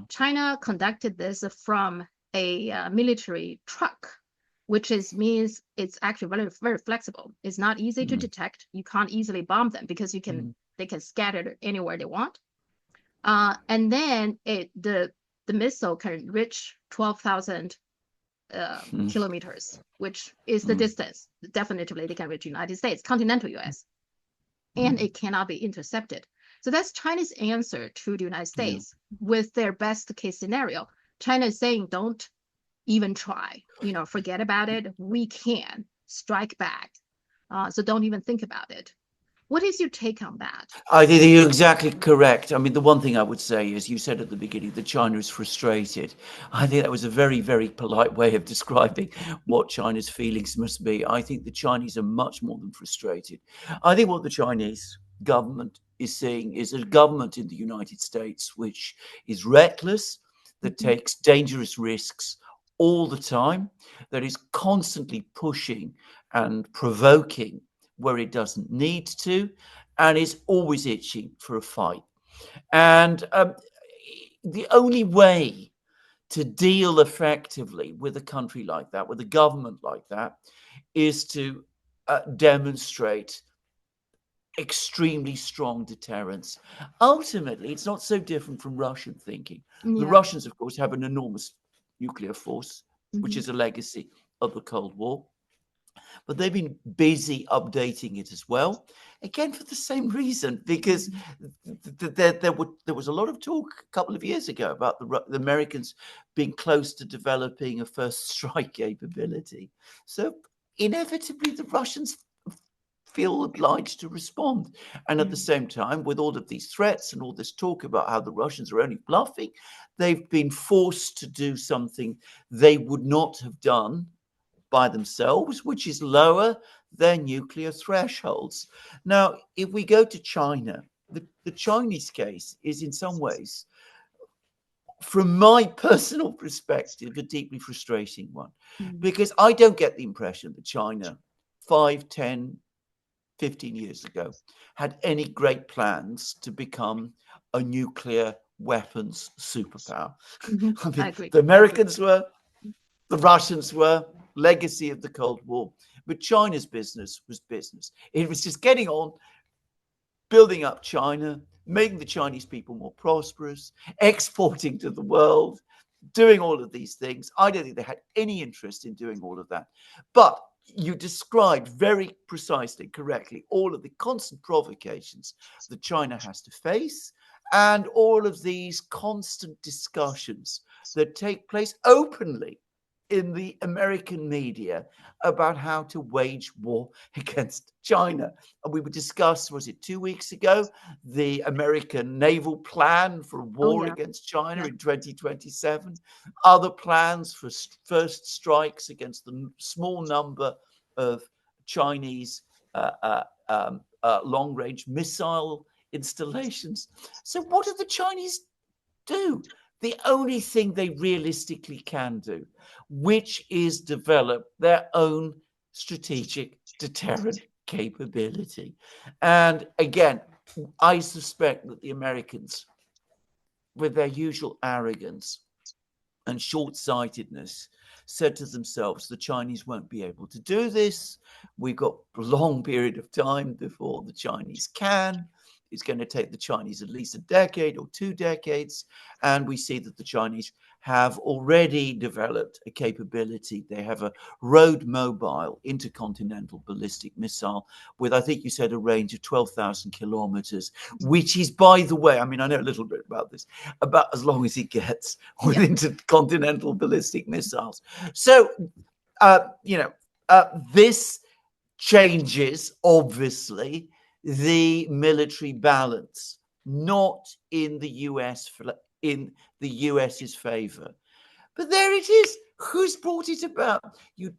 China conducted this from a military truck, which means it's actually very, very flexible. It's not easy to detect. You can't easily bomb them because they can scatter anywhere they want. And then the missile can reach 12,000 kilometers, which is the distance. Definitely they can reach the United States, continental US, and it cannot be intercepted. So that's China's answer to the United States with their best case scenario. China is saying, don't even try, forget about it. We can strike back. So don't even think about it. What is your take on that?
I think you're exactly correct. I mean, the one thing I would say is, you said at the beginning that China is frustrated. I think that was a very, very polite way of describing what China's feelings must be. I think the Chinese are much more than frustrated. I think what the Chinese government is seeing is a government in the United States which is reckless, that takes dangerous risks all the time, that is constantly pushing and provoking where it doesn't need to, and is always itching for a fight. And the only way to deal effectively with a country like that, with a government like that, is to demonstrate extremely strong deterrence. Ultimately, it's not so different from Russian thinking. The Russians, of course, have an enormous nuclear force, which is a legacy of the Cold War. But they've been busy updating it as well, again for the same reason, because there was a lot of talk a couple of years ago about the Americans being close to developing a first strike capability. So inevitably the Russians feel obliged to respond. And at the same time, with all of these threats and all this talk about how the Russians are only bluffing, they've been forced to do something they would not have done by themselves, which is lower their nuclear thresholds. Now, if we go to China, the Chinese case is in some ways, from my personal perspective, a deeply frustrating one, because I don't get the impression that China 5, 10, 15 years ago had any great plans to become a nuclear weapons superpower. I mean,
I agree.
The Americans were, the Russians were, legacy of the Cold War. But China's business was business. It was just getting on, building up China, making the Chinese people more prosperous, exporting to the world, doing all of these things. I don't think they had any interest in doing all of that. But you described very precisely, correctly, all of the constant provocations that China has to face, and all of these constant discussions that take place openly in the American media about how to wage war against China. And we would discuss, was it 2 weeks ago, the American naval plan for a
Oh
war
yeah.
against China
Yeah.
in 2027, other plans for first strikes against the small number of Chinese long-range missile installations. So what do the Chinese do? The only thing they realistically can do, which is develop their own strategic deterrent capability. And again, I suspect that the Americans, with their usual arrogance and short-sightedness, said to themselves, the Chinese won't be able to do this. We've got a long period of time before the Chinese can. It's going to take the Chinese at least a decade or 2 decades. And we see that the Chinese have already developed a capability. They have a road mobile intercontinental ballistic missile with, I think you said, a range of 12,000 kilometers, which is, by the way, I mean, I know a little bit about this, about as long as it gets with intercontinental ballistic missiles. So, this changes, obviously, the military balance, not in the US's favor. But there it is. Who's brought it about? You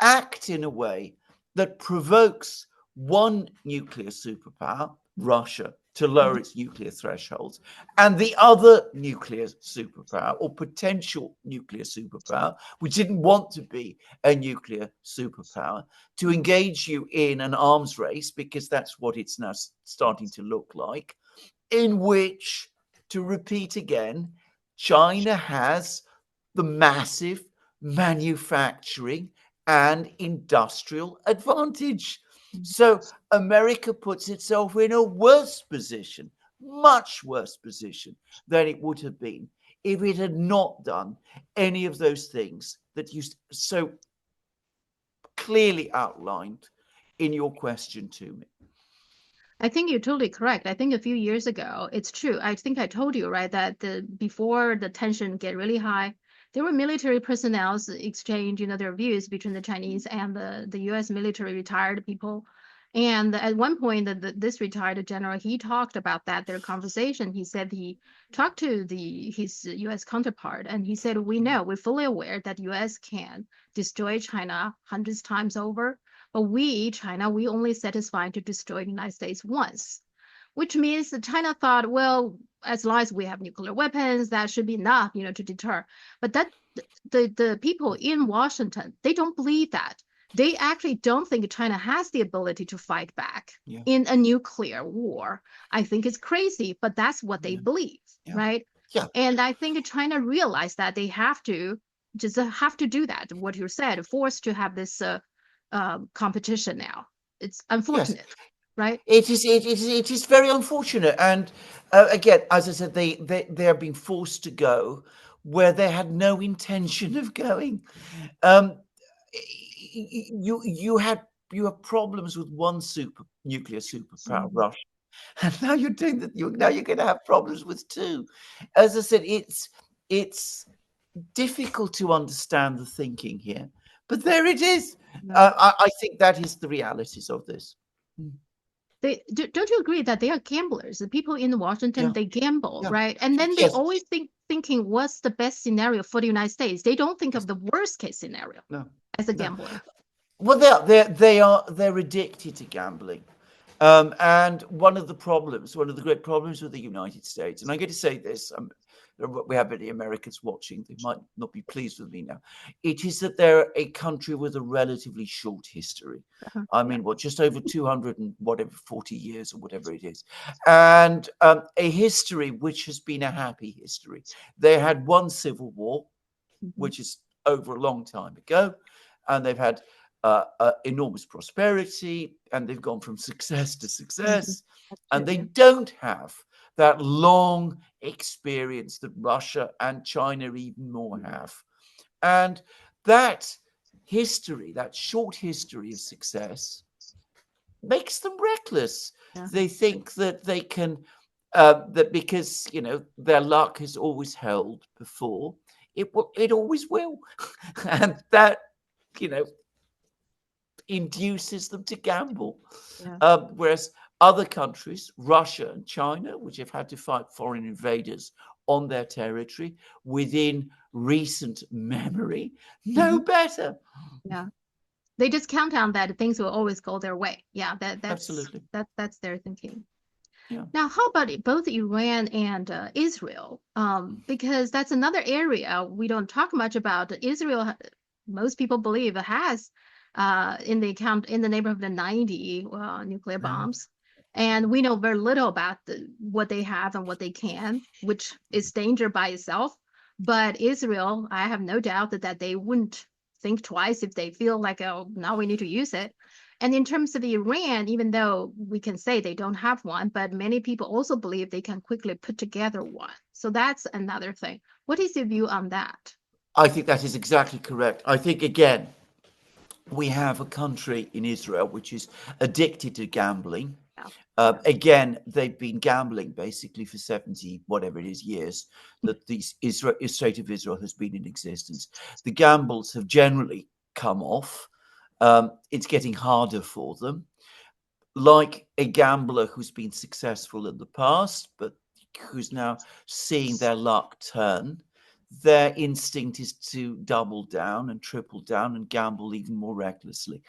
act in a way that provokes one nuclear superpower, Russia, to lower its nuclear thresholds, and the other nuclear superpower or potential nuclear superpower, which didn't want to be a nuclear superpower, to engage you in an arms race, because that's what it's now starting to look like, in which, to repeat again, China has the massive manufacturing and industrial advantage. So America puts itself in a worse position, much worse position than it would have been if it had not done any of those things that you so clearly outlined in your question to me.
I think you're totally correct. I think a few years ago, it's true. I think I told you, right, that before the tension get really high, there were military personnel exchange, their views between the Chinese and the U.S. military retired people. And at one point, this retired general, he talked about that, their conversation. He said he talked to his U.S. counterpart, and he said, we're fully aware that U.S. can destroy China hundreds times over. But China, we only satisfied to destroy the United States once, which means that China thought, well, as long as we have nuclear weapons, that should be enough, to deter. But that the people in Washington, they don't believe that. They actually don't think China has the ability to fight back in a nuclear war. I think it's crazy, but that's what they believe, right?
Yeah.
And I think China realized that they have to do that. What you said, forced to have this competition now. It's unfortunate, right?
It is very unfortunate, and again, as I said, they are being forced to go where they had no intention of going. You have problems with one nuclear superpower, Russia, and now you're doing that. Now you're going to have problems with two. As I said, it's difficult to understand the thinking here, but there it is. I think that is the realities of this.
Don't you agree that they are gamblers? The people in Washington, they gamble, right? And then they
Yes.
always thinking what's the best scenario for the United States. They don't think of the worst case scenario as a gambler.
Well, they're addicted to gambling. And one of the great problems with the United States, and I'm going to say this, we have many Americans watching, they might not be pleased with me now, it is that they're a country with a relatively short history. I mean, just over 200 and whatever, 40 years or whatever it is. And a history which has been a happy history. They had one civil war, which is over a long time ago, and they've had enormous prosperity, and they've gone from success to success, and they don't have that long experience that Russia and China even more have. And that history, that short history of success, makes them reckless. They think that they can, that because, their luck has always held before, It always will. And that, induces them to gamble.
Yeah.
Whereas other countries, Russia and China, which have had to fight foreign invaders on their territory within recent memory, know better.
Yeah. They just count on that things will always go their way. Yeah,
Absolutely.
that's their thinking.
Yeah.
Now, how about both Iran and Israel? Because that's another area we don't talk much about. Israel, most people believe, has in the neighborhood of 90 nuclear bombs, and we know very little about what they have and what they can, which is danger by itself. But Israel, I have no doubt that they wouldn't think twice if they feel like, oh, now we need to use it. And in terms of Iran, even though we can say they don't have one, but many people also believe they can quickly put together one. So that's another thing. What is your view on that?
I think that is exactly correct. I think, again, we have a country in Israel which is addicted to gambling.
Yeah.
Again, they've been gambling basically for 70, whatever it is, years that the state of Israel has been in existence. The gambles have generally come off. It's getting harder for them. Like a gambler who's been successful in the past, but who's now seeing their luck turn, their instinct is to double down and triple down and gamble even more recklessly.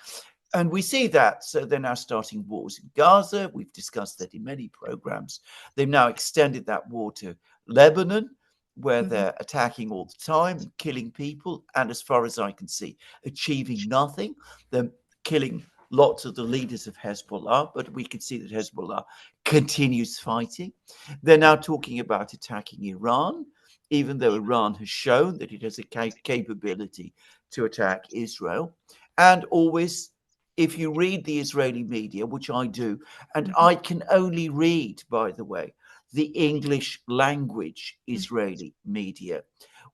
And we see that. So they're now starting wars in Gaza. We've discussed that in many programs. They've now extended that war to Lebanon, where they're attacking all the time, killing people. And as far as I can see, achieving nothing. They're killing lots of the leaders of Hezbollah, but we can see that Hezbollah continues fighting. They're now talking about attacking Iran, even though Iran has shown that it has a capability to attack Israel. And always, if you read the Israeli media, which I do, and I can only read, by the way, the English language Israeli media,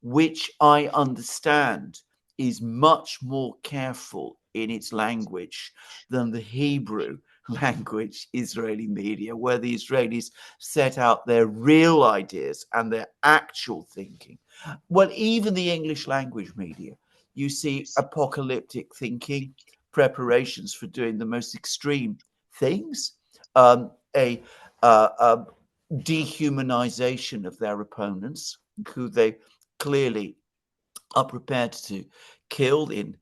which I understand is much more careful in its language than the Hebrew language Israeli media, where the Israelis set out their real ideas and their actual thinking. Well, even the English language media, you see apocalyptic thinking, preparations for doing the most extreme things, a dehumanization of their opponents, who they clearly are prepared to kill in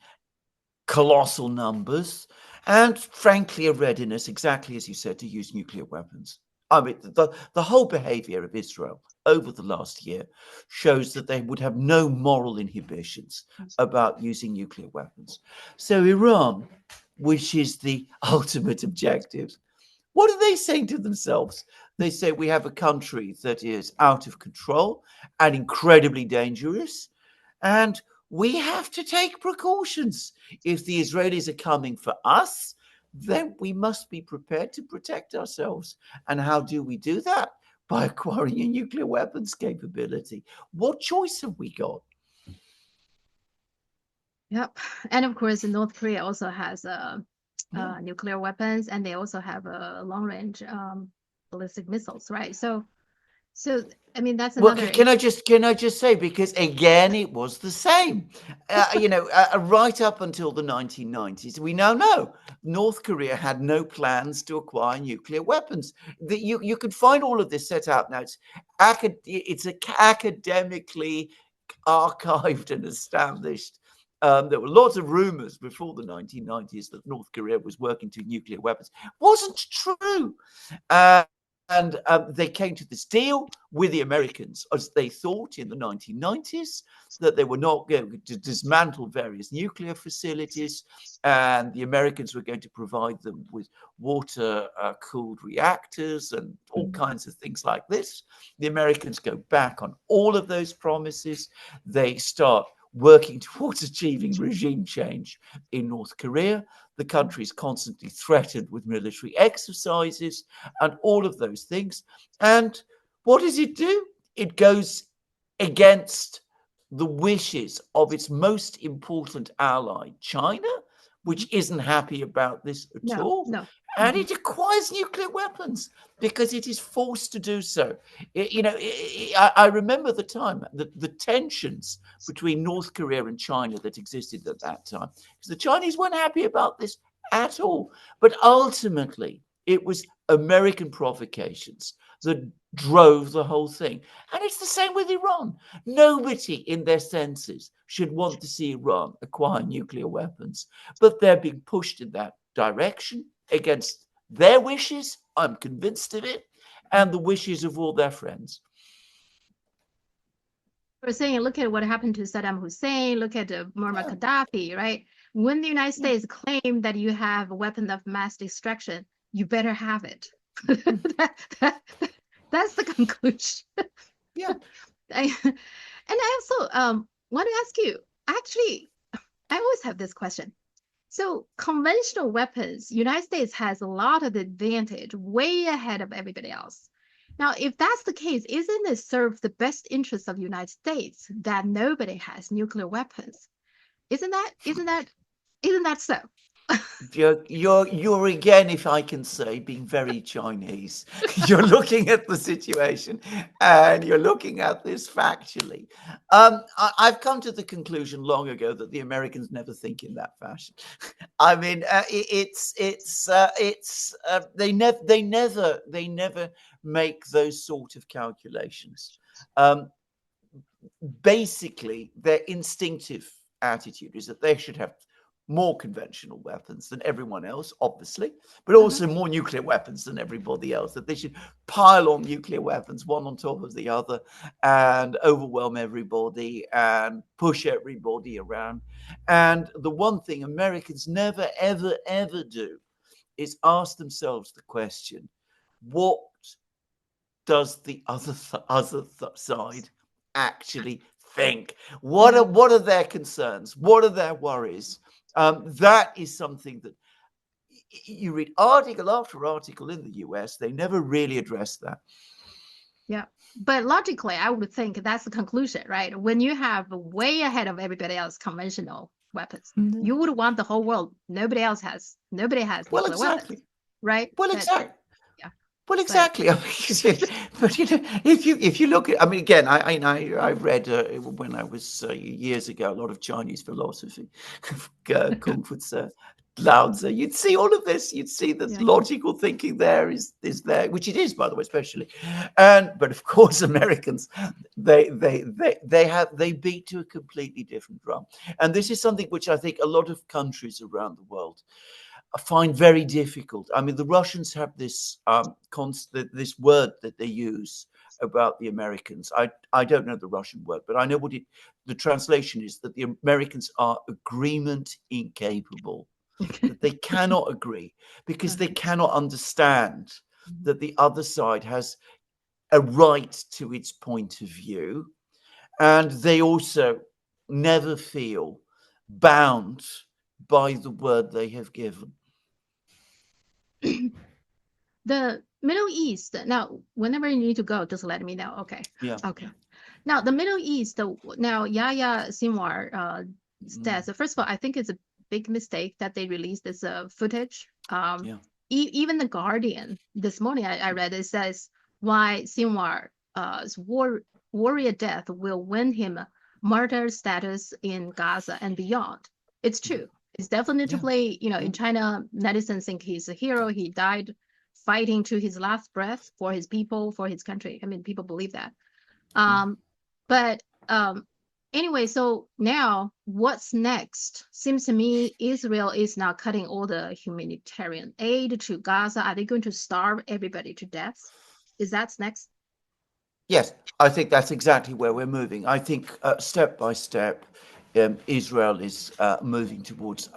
colossal numbers, and frankly, a readiness, exactly as you said, to use nuclear weapons. I mean, the whole behavior of Israel over the last year shows that they would have no moral inhibitions about using nuclear weapons. So Iran, which is the ultimate objective, what are they saying to themselves? They say we have a country that is out of control and incredibly dangerous, and we have to take precautions. If the Israelis are coming for us, then we must be prepared to protect ourselves. And how do we do that? By acquiring a nuclear weapons capability. What choice have we got?
Yep. And of course, North Korea also has nuclear weapons, and they also have long-range ballistic missiles, right? So I mean, that's
Well,
another
can I just say, because again, it was the same, right up until the 1990s. We now know North Korea had no plans to acquire nuclear weapons. You can find all of this set out now. It's academically archived and established. There were lots of rumors before the 1990s that North Korea was working to nuclear weapons. Wasn't true. And they came to this deal with the Americans, as they thought in the 1990s, that they were not going to dismantle various nuclear facilities, and the Americans were going to provide them with water-cooled reactors and all kinds of things like this. The Americans go back on all of those promises. They start working towards achieving regime change in North Korea. The country is constantly threatened with military exercises and all of those things. And what does it do? It goes against the wishes of its most important ally, China, which isn't happy about this at all.
No.
and it acquires nuclear weapons because it is forced to do so. I remember the time, the tensions between North Korea and China that existed at that time, because the Chinese weren't happy about this at all. But ultimately, it was American provocations that drove the whole thing. And it's the same with Iran. Nobody in their senses should want to see Iran acquire nuclear weapons, but they're being pushed in that direction against their wishes, I'm convinced of it, and the wishes of all their friends.
We're saying, look at what happened to Saddam Hussein, look at Muammar Gaddafi, right? When the United States claim that you have a weapon of mass destruction, you better have it. That's the conclusion.
Yeah.
And I also want to ask you, actually, I always have this question. So conventional weapons, United States has a lot of advantage, way ahead of everybody else. Now, if that's the case, isn't it serve the best interests of the United States that nobody has nuclear weapons? Isn't that so?
You're again, if I can say, being very Chinese. You're looking at the situation and you're looking at this factually. I've come to the conclusion long ago that the Americans never think in that fashion. I mean, they never make those sort of calculations. Basically, their instinctive attitude is that they should have more conventional weapons than everyone else, obviously, but also more nuclear weapons than everybody else, that they should pile on nuclear weapons one on top of the other and overwhelm everybody and push everybody around. And the one thing Americans never, ever, ever do is ask themselves the question, what does the other side actually think? What are their concerns? What are their worries? That is something that you read article after article in the US. They never really address that.
Yeah. But logically, I would think that's the conclusion, right? When you have way ahead of everybody else conventional weapons, you would want the whole world. Nobody has nuclear weapons, right?
Well, exactly.
Yeah.
Well, exactly. But if you look at, I mean, again, I read when I was years ago a lot of Chinese philosophy, Kung Fu Lao Tzu. You'd see all of this. You'd see that logical thinking there is there, which it is, by the way, especially. But of course, Americans they beat to a completely different drum, and this is something which I think a lot of countries around the world find very difficult. I mean, the Russians have this this word that they use about the Americans. I don't know the Russian word, but I know what the translation is, that the Americans are agreement incapable, that they cannot agree because they cannot understand that the other side has a right to its point of view. And they also never feel bound by the word they have given.
The Middle East. Now, whenever you need to go, just let me know. Okay.
Yeah.
Okay. Now, the Middle East. Now, Yahya Sinwar says. First of all, I think it's a big mistake that they released this footage. Even the Guardian this morning, I read it says why Sinwar's warrior death will win him martyr status in Gaza and beyond. It's true. It's definitely, in China, netizens think he's a hero. He died fighting to his last breath for his people, for his country. I mean, people believe that. But anyway, so now what's next? Seems to me Israel is now cutting all the humanitarian aid to Gaza. Are they going to starve everybody to death? Is that next?
Yes, I think that's exactly where we're moving. I think step by step, Israel is moving towards,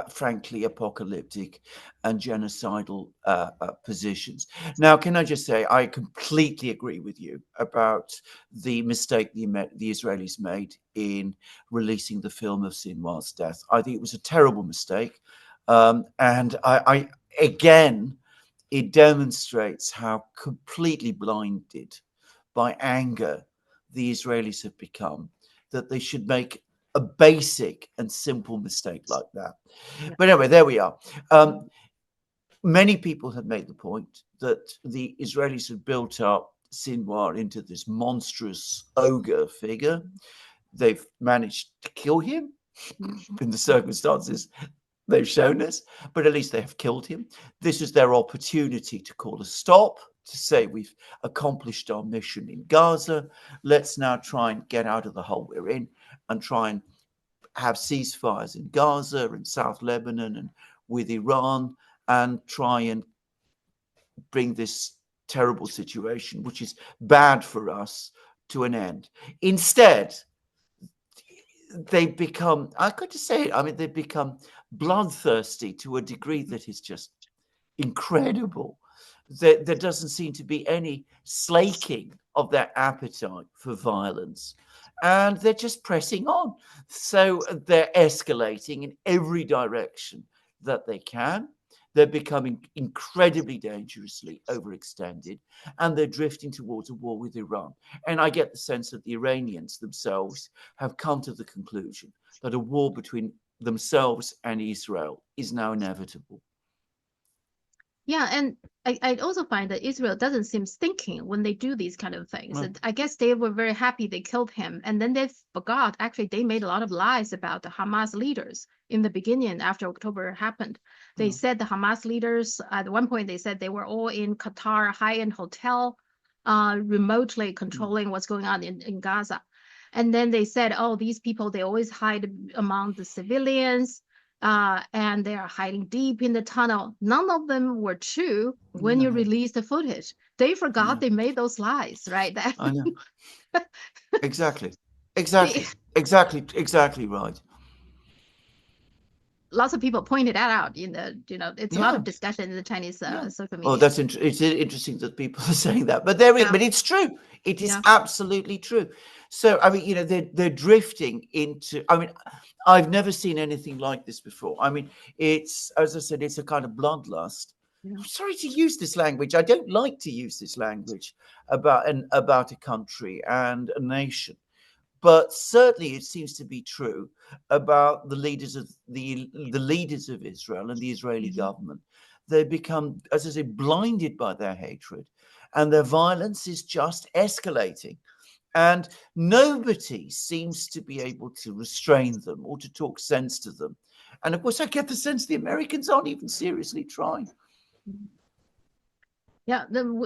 frankly, apocalyptic and genocidal positions. Now, can I just say, I completely agree with you about the mistake the Israelis made in releasing the film of Sinwar's death. I think it was a terrible mistake. And I again, it demonstrates how completely blinded by anger the Israelis have become, that they should make a basic and simple mistake like that. But anyway, there we are. many people have made the point that the Israelis had built up Sinwar into this monstrous ogre figure. They've managed to kill him in the circumstances they've shown us, but at least they have killed him. This is their opportunity to call a stop, to say we've accomplished our mission in Gaza. Let's now try and get out of the hole we're in and try and have ceasefires in Gaza and South Lebanon and with Iran, and try and bring this terrible situation, which is bad for us, to an end. Instead, they become, I could just say it, I mean, they become bloodthirsty to a degree that is just incredible. There doesn't seem to be any slaking of their appetite for violence. And they're just pressing on. So they're escalating in every direction that they can. They're becoming incredibly dangerously overextended, and they're drifting towards a war with Iran. And I get the sense that the Iranians themselves have come to the conclusion that a war between themselves and Israel is now inevitable.
Yeah, and I also find that Israel doesn't seem thinking when they do these kind of things.
No.
I guess they were very happy they killed him, and then they forgot. Actually, they made a lot of lies about the Hamas leaders in the beginning after October happened. They said the Hamas leaders, at one point, they said they were all in Qatar high-end hotel, remotely controlling what's going on in Gaza. And then they said, oh, these people, they always hide among the civilians. And they are hiding deep in the tunnel. None of them were true when you release the footage. They forgot they made those lies, right?
I know. Exactly right.
Lots of people pointed that out in the, it's a lot of discussion in the Chinese social media.
Oh, it's interesting that people are saying that, but but it's true. It is absolutely true. So, I mean, they're drifting into, I mean, I've never seen anything like this before. I mean, it's, as I said, it's a kind of bloodlust. Yeah. I'm sorry to use this language. I don't like to use this language about a country and a nation. But certainly it seems to be true about the leaders of the leaders of Israel and the Israeli government. They become, as I say, blinded by their hatred, and their violence is just escalating. And nobody seems to be able to restrain them or to talk sense to them. And of course, I get the sense the Americans aren't even seriously trying.
Yeah,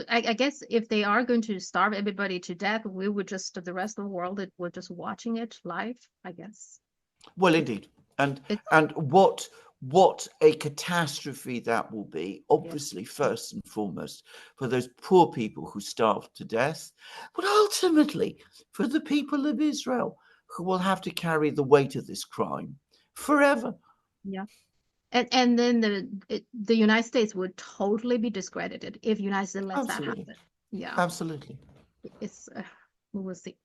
I guess if they are going to starve everybody to death, we would just, the rest of the world, we're just watching it live, I guess.
Well, indeed. And what a catastrophe that will be, obviously, first and foremost, for those poor people who starved to death, but ultimately for the people of Israel, who will have to carry the weight of this crime forever.
Yeah. And then the United States would totally be discredited if United States lets that happen. Yeah,
absolutely.
It's we will see.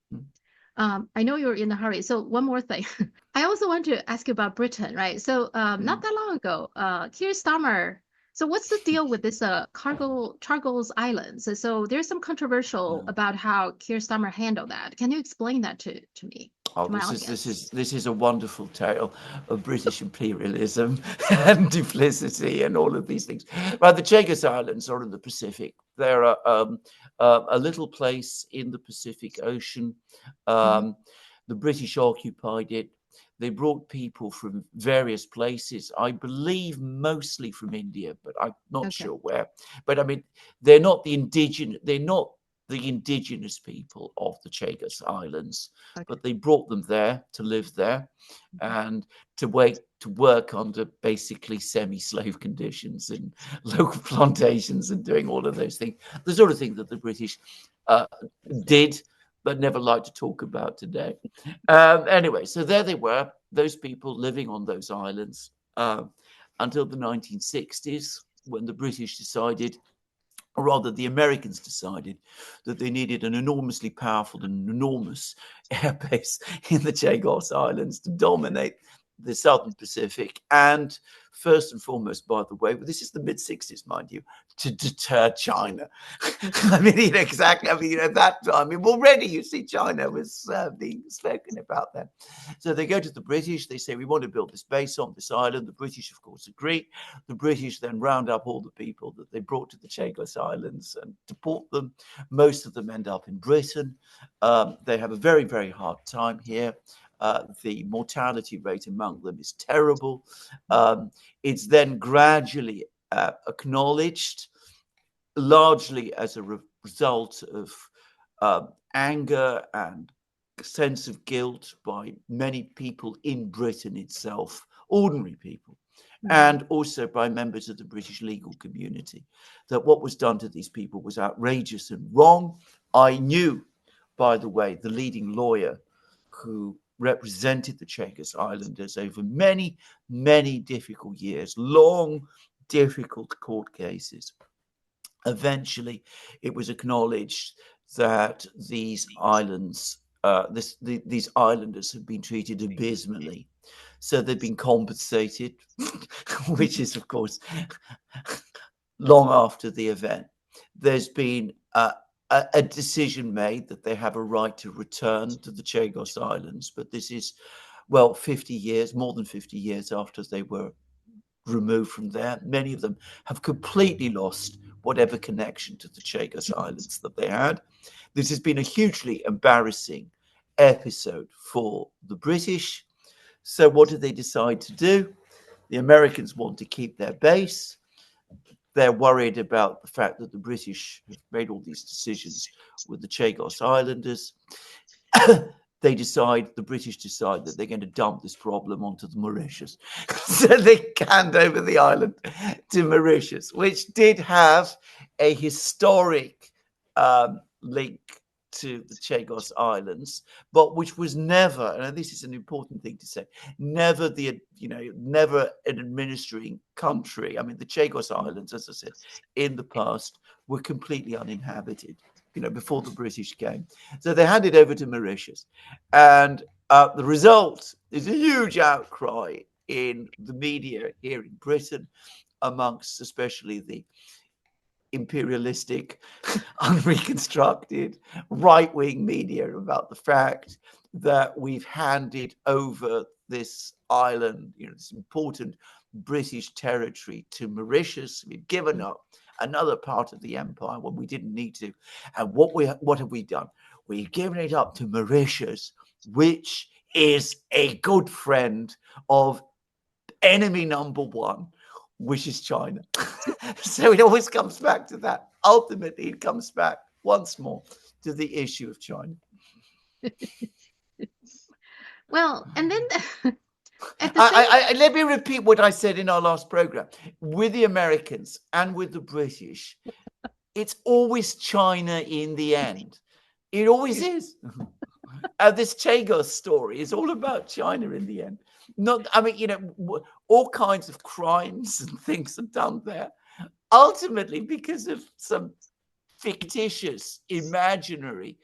I know you're in a hurry, so one more thing. I also want to ask you about Britain, right? So not that long ago, Keir Starmer. So what's the deal with this Chagos Islands? So there's some controversial about how Keir Starmer handled that. Can you explain that to me?
Oh, this is a wonderful tale of British imperialism and duplicity and all of these things. Right, the Chagos Islands are in the Pacific. They're a little place in the Pacific Ocean. The British occupied it. They brought people from various places, I believe mostly from India, but I'm not sure where. But I mean, they're not the indigenous people of the Chagos Islands, but they brought them there to live there and to work under basically semi-slave conditions in local plantations and doing all of those things, the sort of thing that the British did but never like to talk about today. Anyway, so there they were, those people living on those islands until the 1960s, when the British decided, or rather the Americans decided, that they needed an enormously powerful and enormous airbase in the Chagos Islands to dominate the Southern Pacific, and first and foremost, by the way, but this is the mid-60s, mind you, to deter China. I mean, exactly. I mean, at that time, I mean, already you see China was being spoken about then. So they go to the British. They say, we want to build this base on this island. The British, of course, agree. The British then round up all the people that they brought to the Chagos Islands and deport them. Most of them end up in Britain. They have a very, very hard time here. The mortality rate among them is terrible. It's then gradually acknowledged, largely as a result of anger and sense of guilt by many people in Britain itself, ordinary people, and also by members of the British legal community, that what was done to these people was outrageous and wrong. I knew, by the way, the leading lawyer who represented the Chagos Islanders over many, many difficult years, long, difficult court cases. Eventually, it was acknowledged that these islands, these islanders have been treated abysmally. So they've been compensated, which is, of course, long after the event. There's been a decision made that they have a right to return to the Chagos Islands, but this is, well, 50 years, more than 50 years after they were removed from there. Many of them have completely lost whatever connection to the Chagos Islands that they had. This has been a hugely embarrassing episode for the British. So what did they decide to do? The Americans want to keep their base. They're worried about the fact that the British have made all these decisions with the Chagos Islanders. The British decide that they're going to dump this problem onto the Mauritius. So they hand over the island to Mauritius, which did have a historic link to the Chagos Islands, but which was never, and this is an important thing to say, never an administering country. I mean, the Chagos Islands, as I said, in the past were completely uninhabited, before the British came. So they handed over to Mauritius. And the result is a huge outcry in the media here in Britain, amongst especially the imperialistic, unreconstructed, right-wing media, about the fact that we've handed over this island, this important British territory, to Mauritius. We've given up another part of the empire when we didn't need to. And what have we done? We've given it up to Mauritius, which is a good friend of enemy number one, which is China. So it always comes back to that. Ultimately, it comes back once more to the issue of China.
Well, and then
let me repeat what I said in our last program. With the Americans and with the British, it's always China in the end. It always is. This Chagos story is all about China in the end. All kinds of crimes and things are done there, ultimately because of some fictitious, imaginary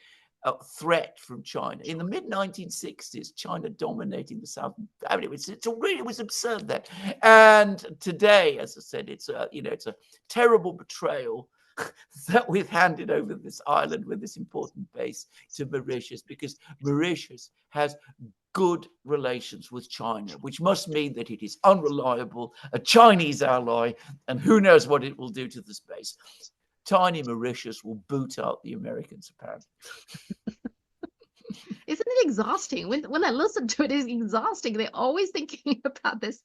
threat from China. In the mid-1960s, China dominating the South. I mean, it was absurd then. And today, as I said, it's a terrible betrayal that we've handed over this island with this important base to Mauritius, because Mauritius has good relations with China, which must mean that it is unreliable, a Chinese ally, and who knows what it will do to the space. Tiny Mauritius will boot out the Americans, apparently.
Isn't it exhausting? When I listen to it, it's exhausting. They're always thinking about this.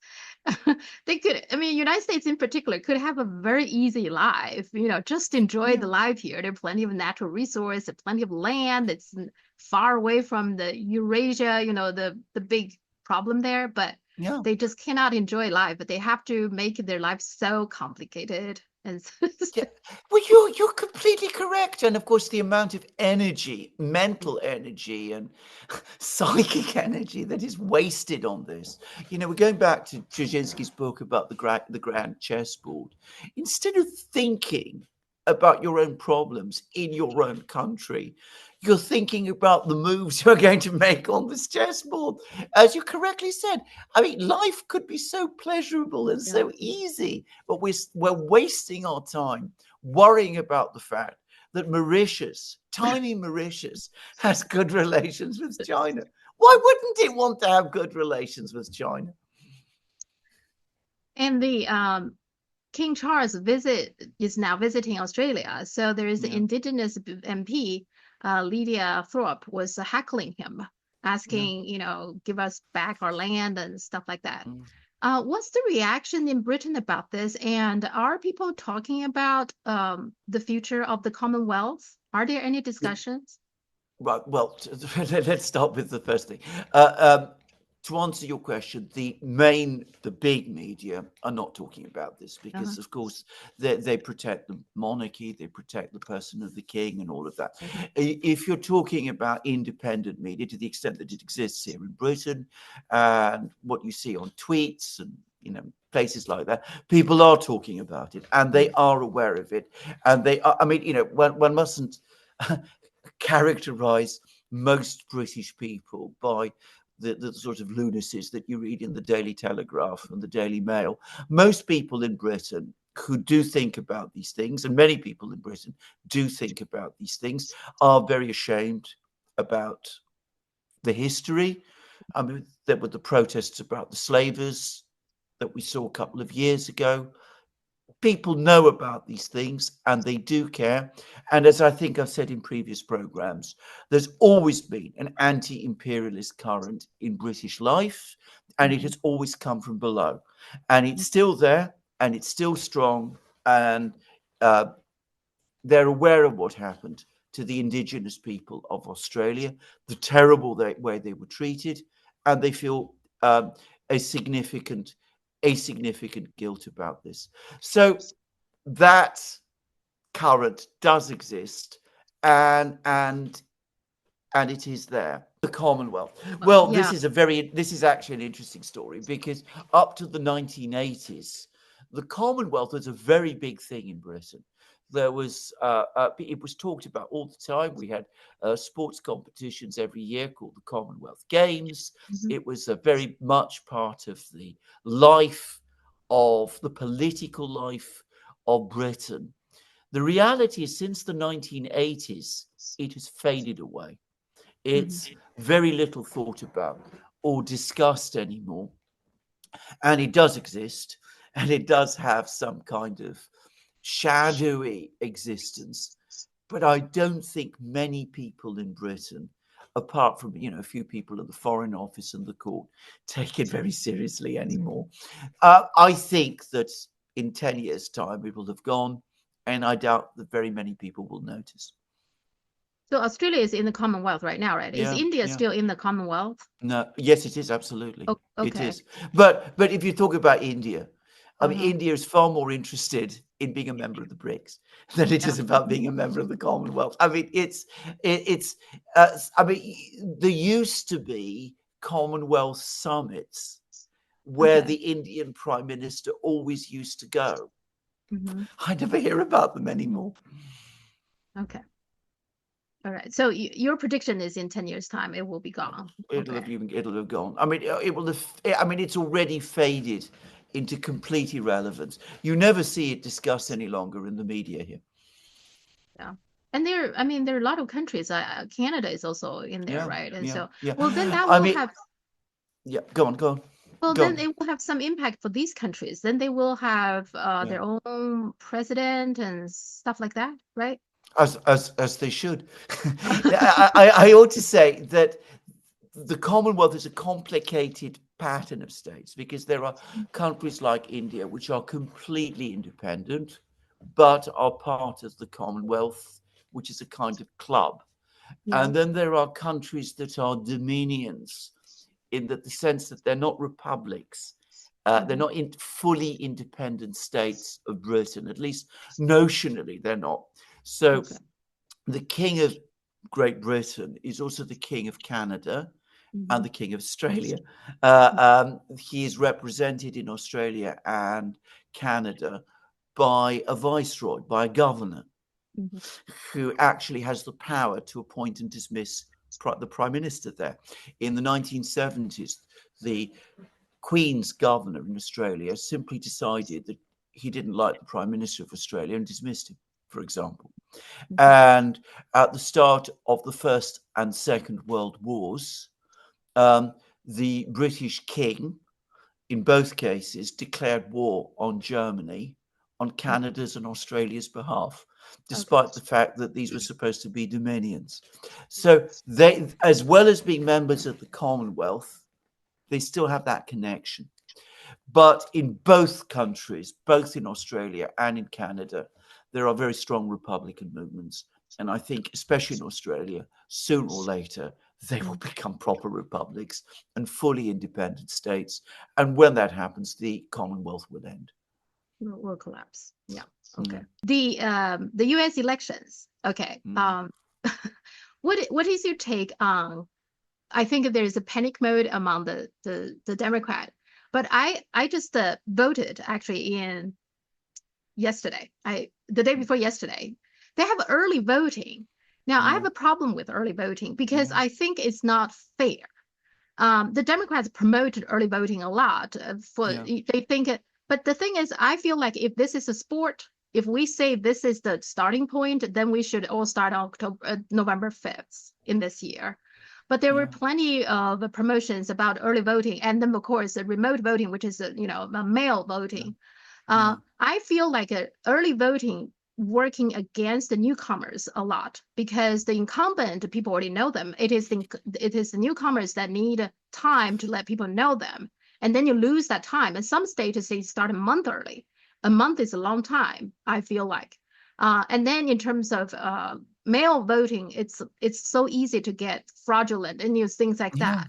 United States in particular could have a very easy life, just enjoy the life here. There are plenty of natural resources, plenty of land. It's far away from the Eurasia, the big problem there, but they just cannot enjoy life, but they have to make their life so complicated. And
well, you're completely correct. And of course, the amount of energy, mental energy and psychic energy that is wasted on this. We're going back to Brzezinski's book about the grand chessboard. Instead of thinking about your own problems in your own country, you're thinking about the moves you're going to make on this chessboard. As you correctly said, I mean, life could be so pleasurable and so easy, but we're wasting our time worrying about the fact that Mauritius, tiny Mauritius, has good relations with China. Why wouldn't it want to have good relations with China?
And the King Charles is now visiting Australia. So there is the indigenous MP, Lydia Thorpe, was heckling him, asking, give us back our land and stuff like that. What's the reaction in Britain about this? And are people talking about the future of the Commonwealth? Are there any discussions?
Right. Well, let's start with the first thing. To answer your question, the big media are not talking about this because, of course, they protect the monarchy, they protect the person of the king and all of that. If you're talking about independent media, to the extent that it exists here in Britain, and what you see on tweets and places like that, people are talking about it and they are aware of it, and they are. I mean, one mustn't characterize most British people by the sort of lunacies that you read in the Daily Telegraph and the Daily Mail. Most people in Britain who do think about these things, and many people in Britain do think about these things, are very ashamed about the history. I mean, there were the protests about the slavers that we saw a couple of years ago. People know about these things and they do care. And as I think I've said in previous programs, there's always been an anti-imperialist current in British life, and it has always come from below. And it's still there and it's still strong. And they're aware of what happened to the indigenous people of Australia, the terrible way they were treated, and they feel a significant guilt about this. So that current does exist, and it is there. The Commonwealth. Well, this is actually an interesting story, because up to the 1980s, the Commonwealth was a very big thing in Britain. There was it was talked about all the time. We had sports competitions every year called the Commonwealth Games. It was very much part of the life of the political life of Britain. The reality is, since the 1980s, it has faded away. It's very little thought about or discussed anymore. And it does exist, and it does have some kind of shadowy existence. But I don't think many people in Britain, apart from a few people at the Foreign Office and the court, take it very seriously anymore. I think that in 10 years' time it will have gone, and I doubt that very many people will notice.
So Australia is in the Commonwealth right now, right? Is India still in the Commonwealth?
No, yes, it is, absolutely.
Oh, okay.
It is. But if you talk about India, I mean, India is far more interested in being a member of the BRICS than it is about being a member of the Commonwealth. I mean, I mean, there used to be Commonwealth summits where the Indian Prime Minister always used to go. I never hear about them anymore.
Okay. All right. So your prediction is in 10 years' time, it will be gone.
It'll have gone. I mean, it will have. I mean, it's already faded into complete irrelevance. You never see it discussed any longer in the media here.
Yeah. And there are a lot of countries. Canada is also in there, right? And well, then that will have.
Yeah, go on.
Well, then it will have some impact for these countries. Then they will have their own president and stuff like that, right?
As they should. I ought to say that the Commonwealth is a complicated pattern of states, because there are countries like India which are completely independent but are part of the Commonwealth, which is a kind of club. And then there are countries that are dominions, in the sense that they're not republics. They're not fully independent states of Britain, at least notionally they're not. So the King of Great Britain is also the King of Canada and the King of Australia. He is represented in Australia and Canada by a viceroy, by a governor. who actually has the power to appoint and dismiss the prime minister there. In the 1970s, the Queen's governor in Australia simply decided that he didn't like the Prime Minister of Australia and dismissed him, for example. And at the start of the First and Second World Wars, the British King, in both cases, declared war on Germany on Canada's and Australia's behalf, despite the fact that these were supposed to be dominions. So they, as well as being members of the Commonwealth, they still have that connection. But in both countries, both in Australia and in Canada, there are very strong Republican movements. And I think, especially in Australia, sooner or later, they will become proper republics and fully independent states. And when that happens, the Commonwealth will end.
Will collapse. Yeah. Okay. The U.S. elections. Okay. What is your take on? I think there is a panic mode among the Democrat, but I just voted actually in yesterday. The day before yesterday. They have early voting. Now I have a problem with early voting because I think it's not fair. The Democrats promoted early voting a lot they think it, but the thing is, I feel like if this is a sport, if we say this is the starting point, then we should all start on November 5th in this year. But there were plenty of promotions about early voting, and then of course the remote voting, which is a mail voting. I feel like early voting working against the newcomers a lot because the incumbent people already know them. It is the newcomers that need time to let people know them, and then you lose that time. And some states they start a month early. A month is a long time, I feel like. And then in terms of mail voting, it's so easy to get fraudulent and things like that.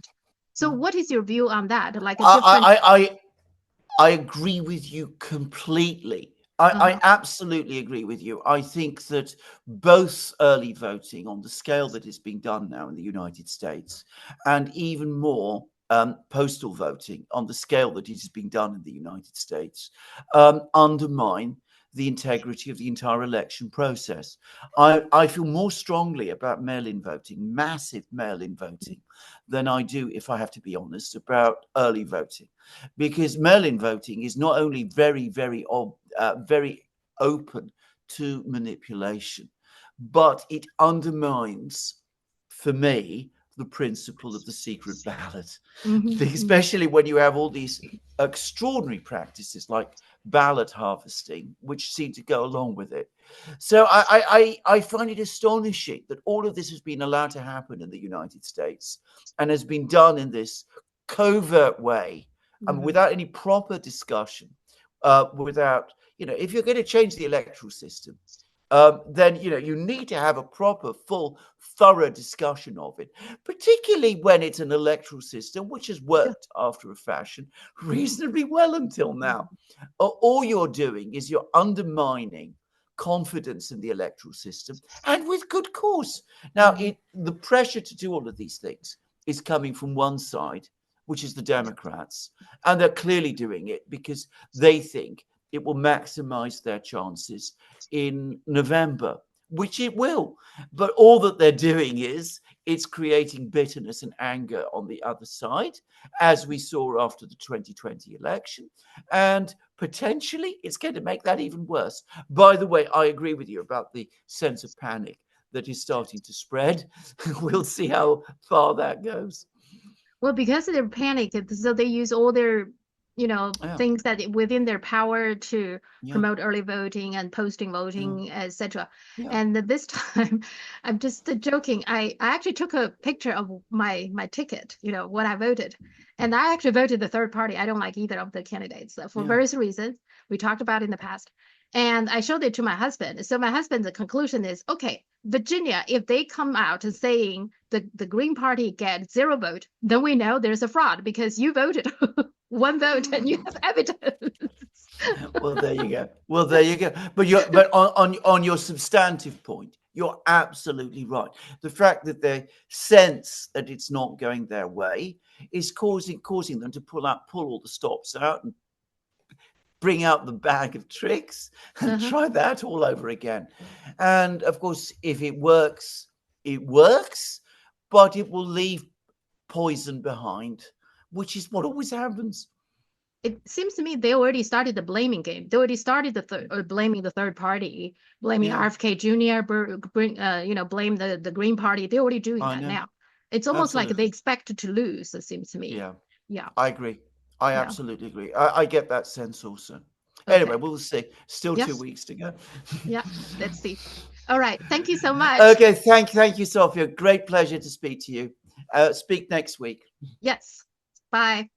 So what is your view on that? Like a different.
I agree with you completely. I absolutely agree with you. I think that both early voting on the scale that is being done now in the United States, and even more postal voting on the scale that it is being done in the United States, undermine the integrity of the entire election process. I feel more strongly about mail-in voting, massive mail-in voting, than I do, if I have to be honest, about early voting. Because mail-in voting is not only very, very open to manipulation, but it undermines, for me, the principle of the secret ballot, especially when you have all these extraordinary practices like ballot harvesting, which seem to go along with it. So I find it astonishing that all of this has been allowed to happen in the United States and has been done in this covert way, without any proper discussion, without, if you're going to change the electoral system, then you need to have a proper, full, thorough discussion of it, particularly when it's an electoral system which has worked after a fashion reasonably well until now. All you're doing is you're undermining confidence in the electoral system, and with good cause. Now, the pressure to do all of these things is coming from one side, which is the Democrats, and they're clearly doing it because they think it will maximize their chances in November, which it will. But all that they're doing is it's creating bitterness and anger on the other side, as we saw after the 2020 election. And potentially it's going to make that even worse. By the way, I agree with you about the sense of panic that is starting to spread. We'll see how far that goes.
Well, because of their panic, so they use all their things that within their power to promote early voting and posting voting, etc. And this time, I'm just joking. I actually took a picture of my ticket, what I voted, and I actually voted the third party. I don't like either of the candidates for various reasons we talked about in the past. And I showed it to my husband. So my husband's conclusion is, okay, Virginia, if they come out and saying the Green Party get 0 vote, then we know there's a fraud because you voted 1 vote and you have evidence.
Well, there you go. But on your substantive point, you're absolutely right. The fact that they sense that it's not going their way is causing them to pull all the stops out and bring out the bag of tricks and try that all over again. And of course, if it works, but it will leave poison behind, which is what always happens.
It seems to me they already started the blaming game. They already started blaming the third party, blaming RFK Jr., blame the Green Party. They're already doing that now. It's almost like they expect to lose, it seems to me.
Yeah. I agree. I absolutely agree. I get that sense also. Anyway, we'll see. Still 2 weeks to go.
Yeah, let's see. All right. Thank you so much.
Okay. Thank you, Sophia. Great pleasure to speak to you. Speak next week.
Yes. Bye.